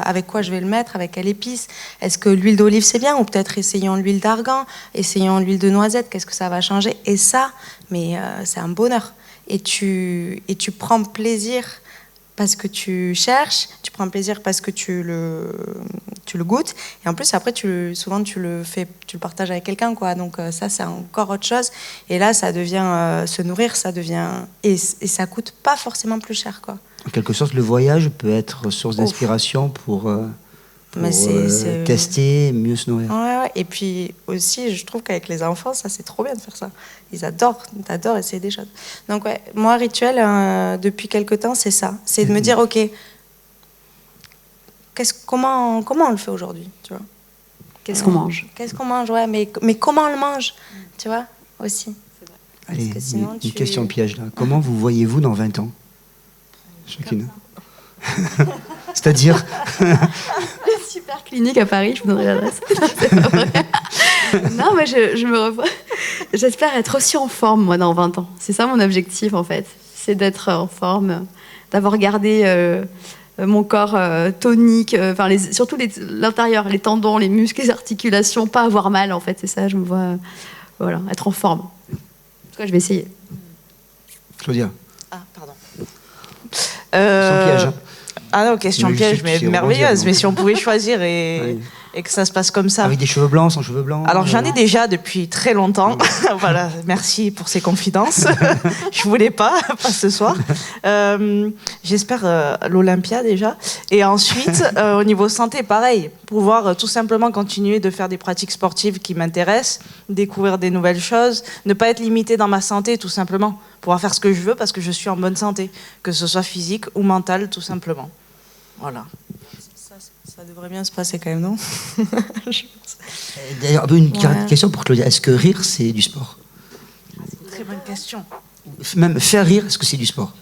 avec quoi je vais le mettre? Avec quelle épice? Est-ce que l'huile d'olive c'est bien? Ou peut-être essayons l'huile d'argan, essayons l'huile de noisette, qu'est-ce que ça va changer? Et ça, c'est un bonheur. Et tu prends plaisir parce que tu cherches, tu prends plaisir parce que tu le goûtes, et en plus après souvent tu le partages avec quelqu'un, quoi. Donc ça c'est encore autre chose. Et là ça devient se nourrir, ça devient et ça coûte pas forcément plus cher, quoi. En quelque sorte, le voyage peut être source d'inspiration pour tester, mieux se nourrir. Ouais. Et puis aussi, je trouve qu'avec les enfants, ça c'est trop bien de faire ça. Ils adorent essayer des choses. Donc ouais, moi, rituel, depuis quelque temps, c'est ça. C'est de me dire, ok, comment on le fait aujourd'hui, tu vois? Qu'est-ce qu'on mange? Qu'est-ce qu'on mange, ouais, mais comment on le mange, tu vois, aussi. Allez, Parce que sinon, une question piège là. Comment vous voyez-vous dans 20 ans? Chacune. C'est-à-dire Super clinique à Paris, je vous donnerai l'adresse. C'est pas vrai. Non, mais je me revois. J'espère être aussi en forme, moi, dans 20 ans. C'est ça mon objectif, en fait. C'est d'être en forme, d'avoir gardé mon corps tonique, surtout l'intérieur, les tendons, les muscles, les articulations, pas avoir mal, en fait. C'est ça, je me vois être en forme. En tout cas, je vais essayer. Claudia. Ah, pardon. Sans piège. Hein. Ah non, question Mais piège, mais merveilleuse. Mais si on pouvait choisir Oui. et que ça se passe comme ça. Avec des cheveux blancs, sans cheveux blancs. Alors j'en ai déjà depuis très longtemps. Voilà, merci pour ces confidences. Je voulais pas ce soir. J'espère l'Olympia déjà. Et ensuite, au niveau santé, pareil, pouvoir tout simplement continuer de faire des pratiques sportives qui m'intéressent, découvrir des nouvelles choses, ne pas être limité dans ma santé, tout simplement, pouvoir faire ce que je veux parce que je suis en bonne santé, que ce soit physique ou mentale, tout simplement. Voilà. Ça devrait bien se passer quand même, non? D'ailleurs, une question pour Claudia. Est-ce que rire, c'est du sport? C'est une très bonne question. Même faire rire, est-ce que c'est du sport?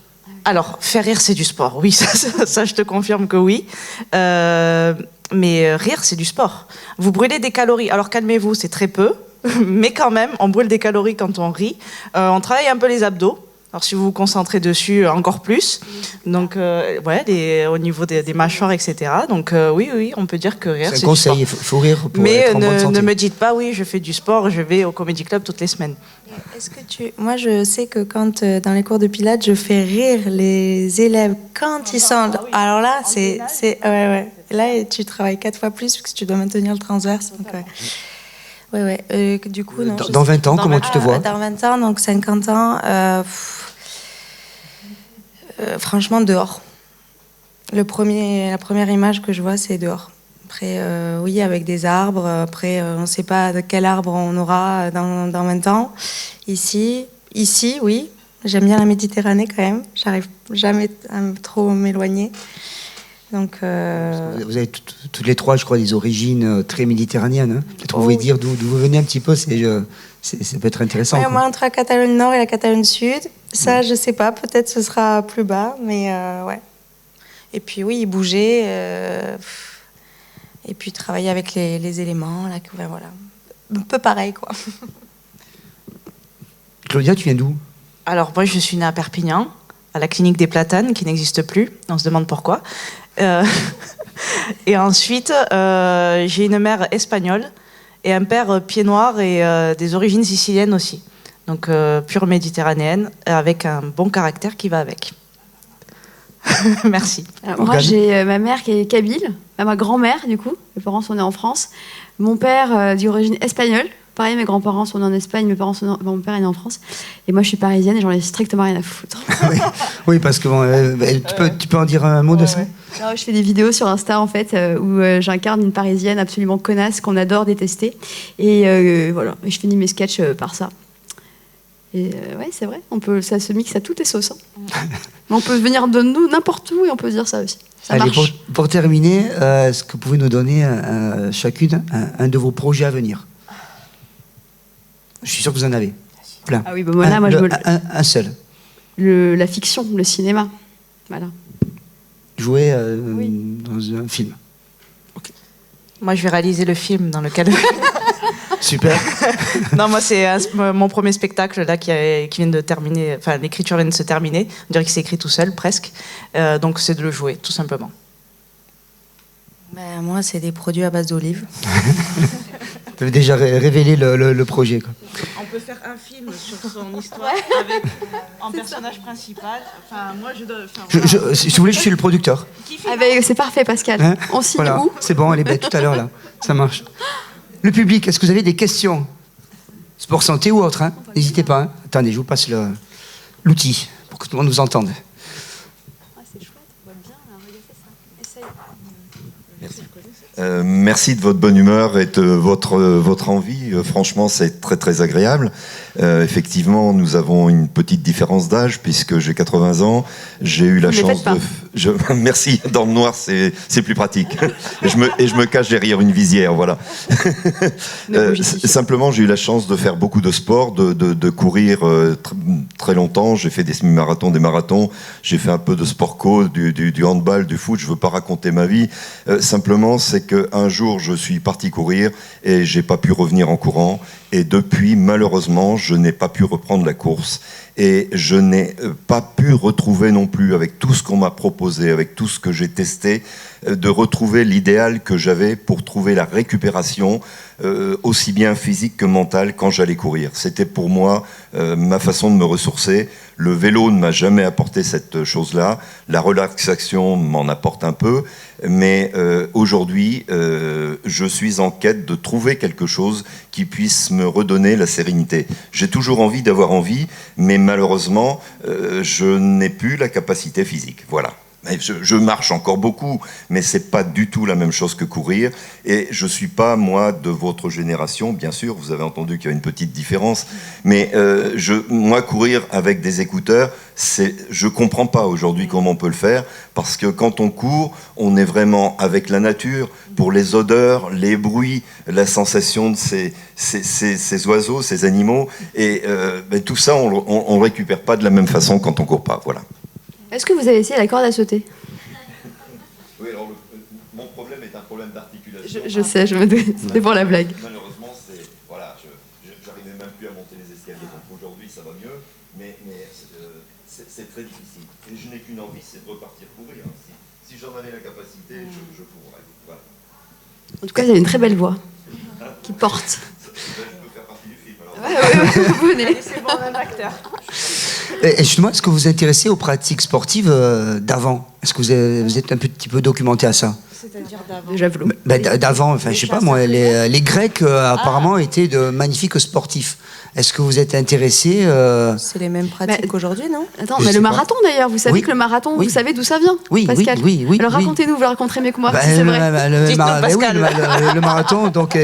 Alors, faire rire, c'est du sport. Oui, ça je te confirme que oui. Mais rire, c'est du sport. Vous brûlez des calories. Alors, calmez-vous, c'est très peu. Mais quand même, on brûle des calories quand on rit. On travaille un peu les abdos. Alors, si vous vous concentrez dessus, encore plus. Donc, au niveau des mâchoires, etc. Donc, oui, on peut dire que rire, c'est un conseil, il faut rire pour être en bonne santé. Ne me dites pas, oui, je fais du sport, je vais au Comedy Club toutes les semaines. Moi, je sais que quand, dans les cours de pilates, je fais rire les élèves quand ils sont... Alors là, c'est... Ouais. Là, tu travailles 4 fois plus parce que tu dois maintenir le transverse. Donc, ouais. Du coup, non, dans 20 ans, comment tu te vois? Dans 20 ans, donc 50 ans, franchement, dehors. La première image que je vois, c'est dehors. Après, oui, avec des arbres. Après, on ne sait pas de quel arbre on aura dans 20 ans. Ici, oui. J'aime bien la Méditerranée quand même. J'arrive jamais à trop m'éloigner. Donc, vous avez toutes les trois, je crois, des origines très méditerranéennes. Hein. Peut-être vous pouvez dire d'où vous venez un petit peu, ça peut être intéressant. Ouais, moi, entre la Catalogne Nord et la Catalogne Sud, ça, je sais pas, peut-être ce sera plus bas, mais ouais. Et puis oui, bouger, et puis travailler avec les éléments, là, voilà. Un peu pareil, quoi. Claudia, tu viens d'où? Alors, moi, je suis née à Perpignan, à la clinique des Platanes, qui n'existe plus. On se demande pourquoi. Et ensuite, j'ai une mère espagnole et un père pied noir et des origines siciliennes aussi. Donc, pure méditerranéenne, avec un bon caractère qui va avec. Merci. Alors, moi, j'ai ma mère qui est kabyle, ma grand-mère, du coup. Mes parents sont nés en France. Mon père d'origine espagnole. Pareil, mes grands-parents sont nés en Espagne, mon père est né en France. Et moi, je suis parisienne et j'en ai strictement rien à foutre. Oui, parce que tu peux en dire un mot de ça? Non, je fais des vidéos sur Insta, en fait, où j'incarne une parisienne absolument connasse qu'on adore détester. Et voilà, et je finis mes sketchs par ça. Et ouais, c'est vrai, ça se mixe à toutes les sauces. Hein. Mais on peut venir de nous n'importe où et on peut dire ça aussi. Ça Allez, marche. pour terminer, est-ce que vous pouvez nous donner chacune un de vos projets à venir? Je suis sûr que vous en avez plein. Ah oui, bah voilà, un seul. La fiction, le cinéma. Voilà. Jouer dans un film. Okay. Moi, je vais réaliser le film dans lequel... Super. Non, moi, c'est mon premier spectacle là, qui vient de terminer. Enfin, l'écriture vient de se terminer. On dirait qu'il s'est écrit tout seul, presque. Donc, c'est de le jouer, tout simplement. Ben, moi, c'est des produits à base d'olives. Tu avais déjà révélé le projet, quoi. On peut faire un film sur son histoire avec un personnage principal. Enfin, moi, je dois. Si vous voulez, je suis le producteur. Ah ben, c'est parfait, Pascal. Hein, On signe voilà. où? C'est bon, elle est bête tout à l'heure, là. Ça marche. Le public, est-ce que vous avez des questions? Sport santé ou autre, hein? N'hésitez pas. Hein. Attendez, je vous passe l'outil pour que tout le monde nous entende. Ah, c'est chouette, on voit bien. Regardez ça. Essaye. Merci. Merci de votre bonne humeur et de votre envie. Franchement, c'est très très agréable. Effectivement, nous avons une petite différence d'âge puisque j'ai 80 ans. J'ai eu la chance de... Merci. Dans le noir, c'est plus pratique. Et je me cache derrière une visière, voilà. Simplement, j'ai eu la chance de faire beaucoup de sport, de courir très longtemps. J'ai fait des semi-marathons, des marathons. J'ai fait un peu de sport co, du handball, du foot. Je veux pas raconter ma vie. Simplement, c'est qu'un jour, je suis parti courir et j'ai pas pu revenir en courant. Et depuis, malheureusement, je n'ai pas pu reprendre la course. Et je n'ai pas pu retrouver non plus, avec tout ce qu'on m'a proposé, avec tout ce que j'ai testé, de retrouver l'idéal que j'avais pour trouver la récupération, aussi bien physique que mentale, quand j'allais courir. C'était pour moi ma façon de me ressourcer. Le vélo ne m'a jamais apporté cette chose-là. La relaxation m'en apporte un peu. Mais aujourd'hui, je suis en quête de trouver quelque chose qui puisse me redonner la sérénité. J'ai toujours envie d'avoir envie, mais malheureusement, je n'ai plus la capacité physique. Voilà. Je marche encore beaucoup, mais c'est pas du tout la même chose que courir. Et je suis pas, moi, de votre génération, bien sûr. Vous avez entendu qu'il y a une petite différence. Mais moi, courir avec des écouteurs, je comprends pas aujourd'hui comment on peut le faire. Parce que quand on court, on est vraiment avec la nature, pour les odeurs, les bruits, la sensation de ces oiseaux, ces animaux. Et tout ça, on le récupère pas de la même façon quand on court pas. Voilà. Est-ce que vous avez essayé la corde à sauter? Oui, alors mon problème est un problème d'articulation. Je sais, je me doute. C'était pour la blague. Malheureusement, voilà, j'arrivais même plus à monter les escaliers. Donc aujourd'hui, ça va mieux, mais c'est très difficile. Et je n'ai qu'une envie, c'est de repartir courir. Si j'en avais la capacité, je courrais. Voilà. En tout cas, vous avez une très belle voix qui porte. Je peux faire partie du film. Alors. Ouais, vous venez. C'est bon, un acteur. Et justement, est-ce que vous vous intéressez aux pratiques sportives d'avant? Est-ce que vous êtes un petit peu documenté à ça? C'est-à-dire d'avant. De javelot. D'avant, enfin, je sais pas moi, les Grecs apparemment étaient de magnifiques sportifs. Est-ce que vous êtes intéressé C'est les mêmes pratiques qu'aujourd'hui, non? Attends, Je mais sais le pas. marathon d'ailleurs, vous savez Oui. que le marathon, Oui. vous savez d'où ça vient, Oui, Pascal? oui. Alors racontez-nous, vous le raconterez mieux que moi, Bah, si c'est vrai. Le marathon, donc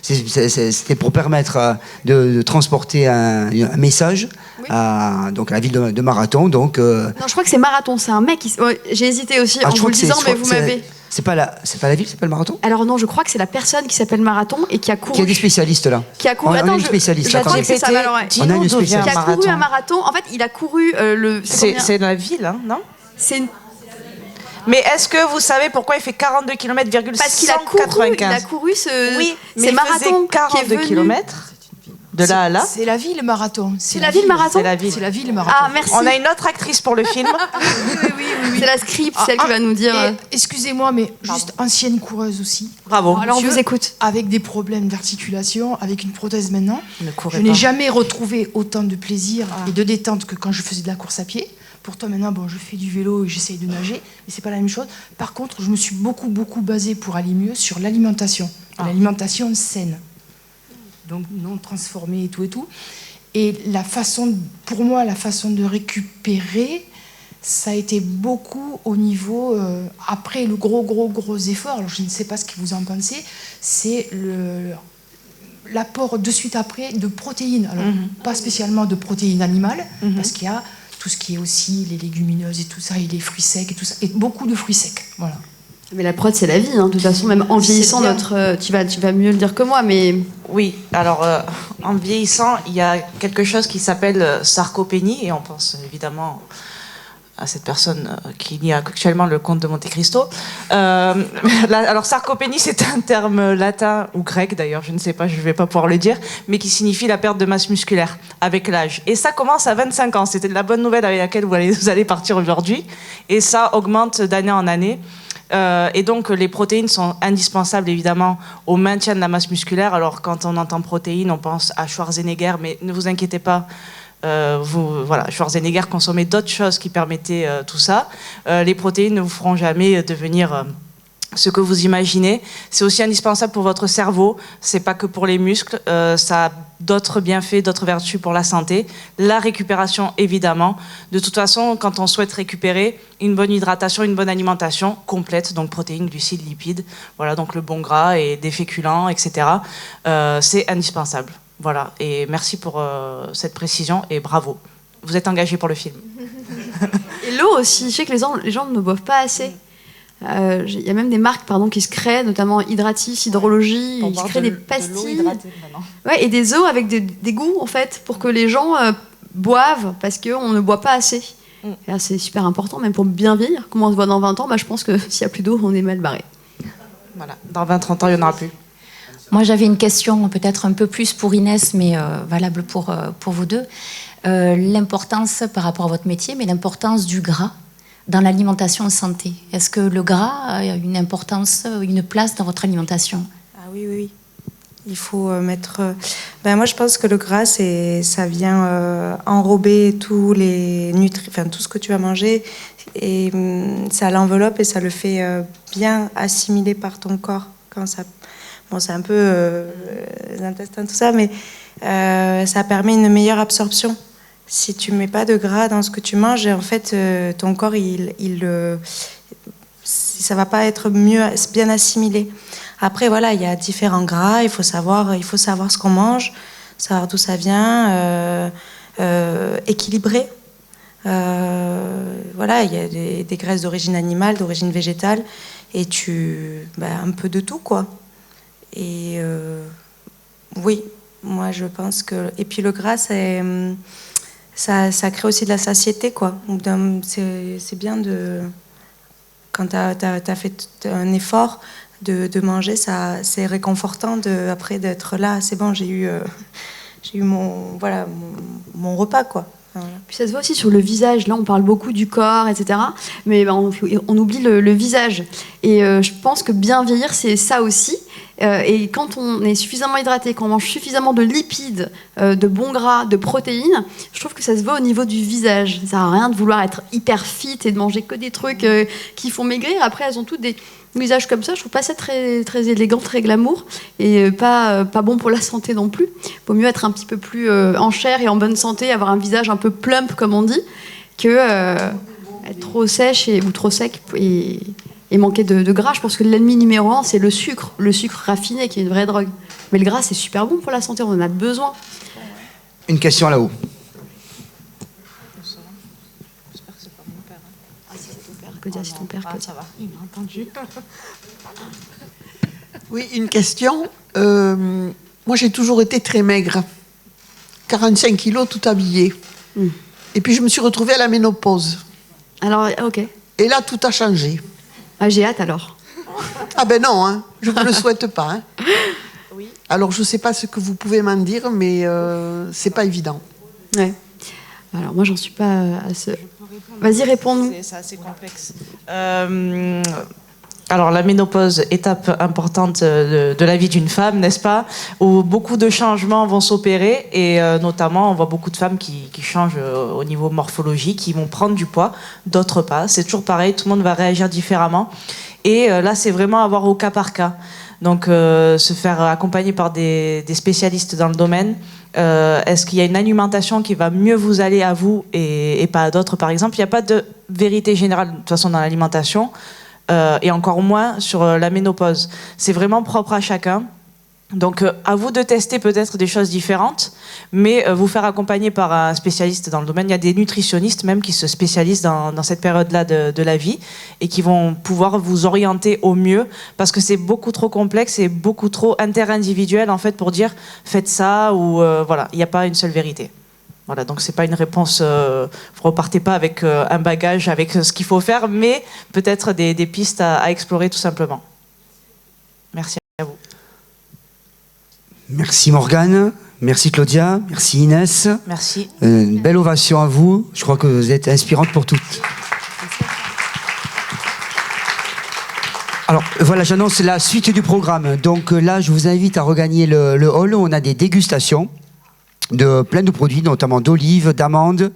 c'était pour permettre de transporter un message Oui. à la ville de Marathon. Donc, Non, je crois que c'est marathon, c'est un mec qui... Ouais, j'ai hésité aussi en je vous crois le que disant, je mais crois vous que m'avez... c'est pas la ville, c'est pas le Marathon? Alors non, je crois que c'est la personne qui s'appelle Marathon et qui a couru... Qui a des spécialistes là. Qui a couru... On a Attends, une spécialiste, je crois attendez. que c'est ça, mais alors, ouais. On a une D'où vient spécialiste. Qui a couru un marathon. En fait, il a couru le... C'est la ville, hein, non? C'est une... Mais est-ce que vous savez pourquoi il fait 42 km, Parce qu'il a couru ce... Oui, mais c'est il Marathon faisait qui est 42 venu... km de là à là. C'est la ville marathon. C'est la ville marathon. C'est la ville. C'est la ville marathon. Ah, merci. On a une autre actrice pour le film. C'est la script, celle qui va nous dire... Et, excusez-moi, mais juste ancienne coureuse aussi. Bravo. Alors on Monsieur, vous écoute. Avec des problèmes d'articulation, avec une prothèse maintenant. Ne courez Je n'ai pas. jamais retrouvé autant de plaisir et de détente que quand je faisais de la course à pied. Pourtant, maintenant, bon, je fais du vélo et j'essaye de nager, mais c'est pas la même chose. Par contre, je me suis beaucoup basée pour aller mieux sur l'alimentation. L'alimentation saine. Donc non transformée et tout. Et pour moi, la façon de récupérer, ça a été beaucoup au niveau, après le gros effort, alors je ne sais pas ce que vous en pensez, c'est l'apport de suite après de protéines. Alors, pas spécialement de protéines animales, parce qu'il y a tout ce qui est aussi les légumineuses et tout ça, et les fruits secs et tout ça, et beaucoup de fruits secs, voilà. Mais la prod, c'est la vie. Hein. De toute façon, même en vieillissant, bien. tu vas mieux le dire que moi, mais... Oui, alors en vieillissant, il y a quelque chose qui s'appelle sarcopénie, et on pense évidemment à cette personne qui lit actuellement le Comte de Monte Cristo. Alors sarcopénie, c'est un terme latin ou grec d'ailleurs, je ne sais pas, je ne vais pas pouvoir le dire, mais qui signifie la perte de masse musculaire avec l'âge. Et ça commence à 25 ans, c'était de la bonne nouvelle avec laquelle vous allez partir aujourd'hui, et ça augmente d'année en année. Et donc, les protéines sont indispensables, évidemment, au maintien de la masse musculaire. Alors, quand on entend protéines, on pense à Schwarzenegger, mais ne vous inquiétez pas. Voilà, Schwarzenegger consommait d'autres choses qui permettaient tout ça. Les protéines ne vous feront jamais devenir ce que vous imaginez. C'est aussi indispensable pour votre cerveau. C'est pas que pour les muscles. Ça a d'autres bienfaits, d'autres vertus pour la santé. La récupération, évidemment. De toute façon, quand on souhaite récupérer, une bonne hydratation, une bonne alimentation complète, donc protéines, glucides, lipides, voilà, donc le bon gras et des féculents, etc. C'est indispensable. Voilà. Et merci pour cette précision et bravo. Vous êtes engagé pour le film. Et l'eau aussi. Je sais que les gens ne boivent pas assez. Il y a même des marques qui se créent, notamment Hydratis, Hydrologie, ils se créent des pastilles. Ouais, et des eaux avec des goûts, en fait, pour que les gens boivent, parce qu'on ne boit pas assez. Et là, c'est super important, même pour bien vieillir. Comment on se voit dans 20 ans, je pense que s'il n'y a plus d'eau, on est mal barré. Voilà. Dans 20-30 ans, il n'y en aura plus. Moi, j'avais une question peut-être un peu plus pour Inès, mais valable pour vous deux. L'importance, par rapport à votre métier, mais l'importance du gras dans l'alimentation santé. Est-ce que le gras a une importance, une place dans votre alimentation? Ah oui. Il faut mettre... moi, je pense que le gras, ça vient enrober tous les nutriments, tout ce que tu vas manger, et ça l'enveloppe et ça le fait bien assimiler par ton corps. Quand ça... Bon, c'est un peu les intestins, tout ça, mais ça permet une meilleure absorption. Si tu mets pas de gras dans ce que tu manges, en fait, ton corps, ça va pas être bien assimilé. Après, voilà, il y a différents gras. Il faut savoir ce qu'on mange, savoir d'où ça vient, équilibrer. Voilà, il y a des graisses d'origine animale, d'origine végétale, et un peu de tout, quoi. Et oui, moi, je pense que... Et puis le gras, ça crée aussi de la satiété, quoi. C'est bien quand tu as fait un effort de manger, c'est réconfortant après d'être là. C'est bon, j'ai eu mon repas, quoi. Voilà. Puis ça se voit aussi sur le visage. Là, on parle beaucoup du corps, etc. Mais on oublie le visage. Et je pense que bien vieillir, c'est ça aussi. Et quand on est suffisamment hydraté, quand on mange suffisamment de lipides, de bons gras, de protéines, je trouve que ça se voit au niveau du visage. Ça sert à rien de vouloir être hyper fit et de manger que des trucs qui font maigrir. Après, elles ont toutes des visages comme ça. Je trouve pas ça très, très élégant, très glamour, et pas bon pour la santé non plus. Il vaut mieux être un petit peu plus en chair et en bonne santé, avoir un visage un peu plump, comme on dit, que être trop sèche ou trop sec et manquer de gras. Je pense que l'ennemi numéro 1, c'est le sucre raffiné, qui est une vraie drogue. Mais le gras, c'est super bon pour la santé, on en a besoin. Une question là-haut. J'espère que c'est pas mon père. Ah, si c'est ton père, Claudia, c'est ton père. Ça va, il m'a entendu. Oui, une question. Moi, j'ai toujours été très maigre. 45 kilos, tout habillé. Et puis, je me suis retrouvée à la ménopause. Alors, ok. Et là, tout a changé. Ah, j'ai hâte alors. Ah ben non, hein, je ne le souhaite pas. Hein. Oui. Alors, je ne sais pas ce que vous pouvez m'en dire, mais c'est pas évident. Ouais. Alors, moi, j'en suis pas à ce... Vas-y, réponds-nous. C'est assez complexe. Alors, la ménopause, étape importante de la vie d'une femme, n'est-ce pas, où beaucoup de changements vont s'opérer, et notamment, on voit beaucoup de femmes qui changent au niveau morphologique, qui vont prendre du poids, d'autres pas. C'est toujours pareil, tout le monde va réagir différemment. Et là, c'est vraiment avoir au cas par cas. Donc, se faire accompagner par des spécialistes dans le domaine. Est-ce qu'il y a une alimentation qui va mieux vous aller à vous et pas à d'autres, par exemple? Il n'y a pas de vérité générale, de toute façon, dans l'alimentation. Et encore moins sur la ménopause. C'est vraiment propre à chacun. Donc, à vous de tester peut-être des choses différentes, mais vous faire accompagner par un spécialiste dans le domaine. Il y a des nutritionnistes même qui se spécialisent dans cette période-là de la vie et qui vont pouvoir vous orienter au mieux, parce que c'est beaucoup trop complexe et beaucoup trop interindividuel, en fait, pour dire faites ça ou voilà. Il n'y a pas une seule vérité. Voilà, donc c'est pas une réponse, vous repartez pas avec un bagage, avec ce qu'il faut faire, mais peut-être des pistes à explorer tout simplement. Merci à vous. Merci Morgane, merci Claudia, merci Inès. Merci. Une belle ovation à vous, je crois que vous êtes inspirante pour toutes. Alors voilà, j'annonce la suite du programme. Donc là, je vous invite à regagner le hall. On a des dégustations de plein de produits, notamment d'olives, d'amandes,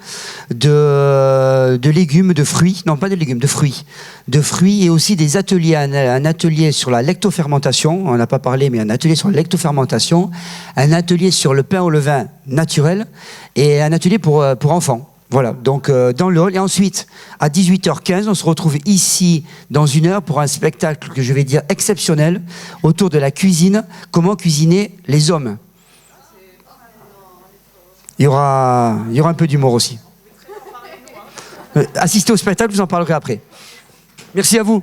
de légumes, de fruits. Non, pas de légumes, de fruits. De fruits et aussi des ateliers. Un atelier sur la lactofermentation. On n'a pas parlé, mais un atelier sur la lactofermentation. Un atelier sur le pain au levain naturel. Et un atelier pour enfants. Voilà, donc dans le hall. Et ensuite, à 18h15, on se retrouve ici dans 1 heure pour un spectacle que je vais dire exceptionnel autour de la cuisine. Comment cuisiner les hommes. Il y aura un peu d'humour aussi. Assistez au spectacle, je vous en parlerai après. Merci à vous.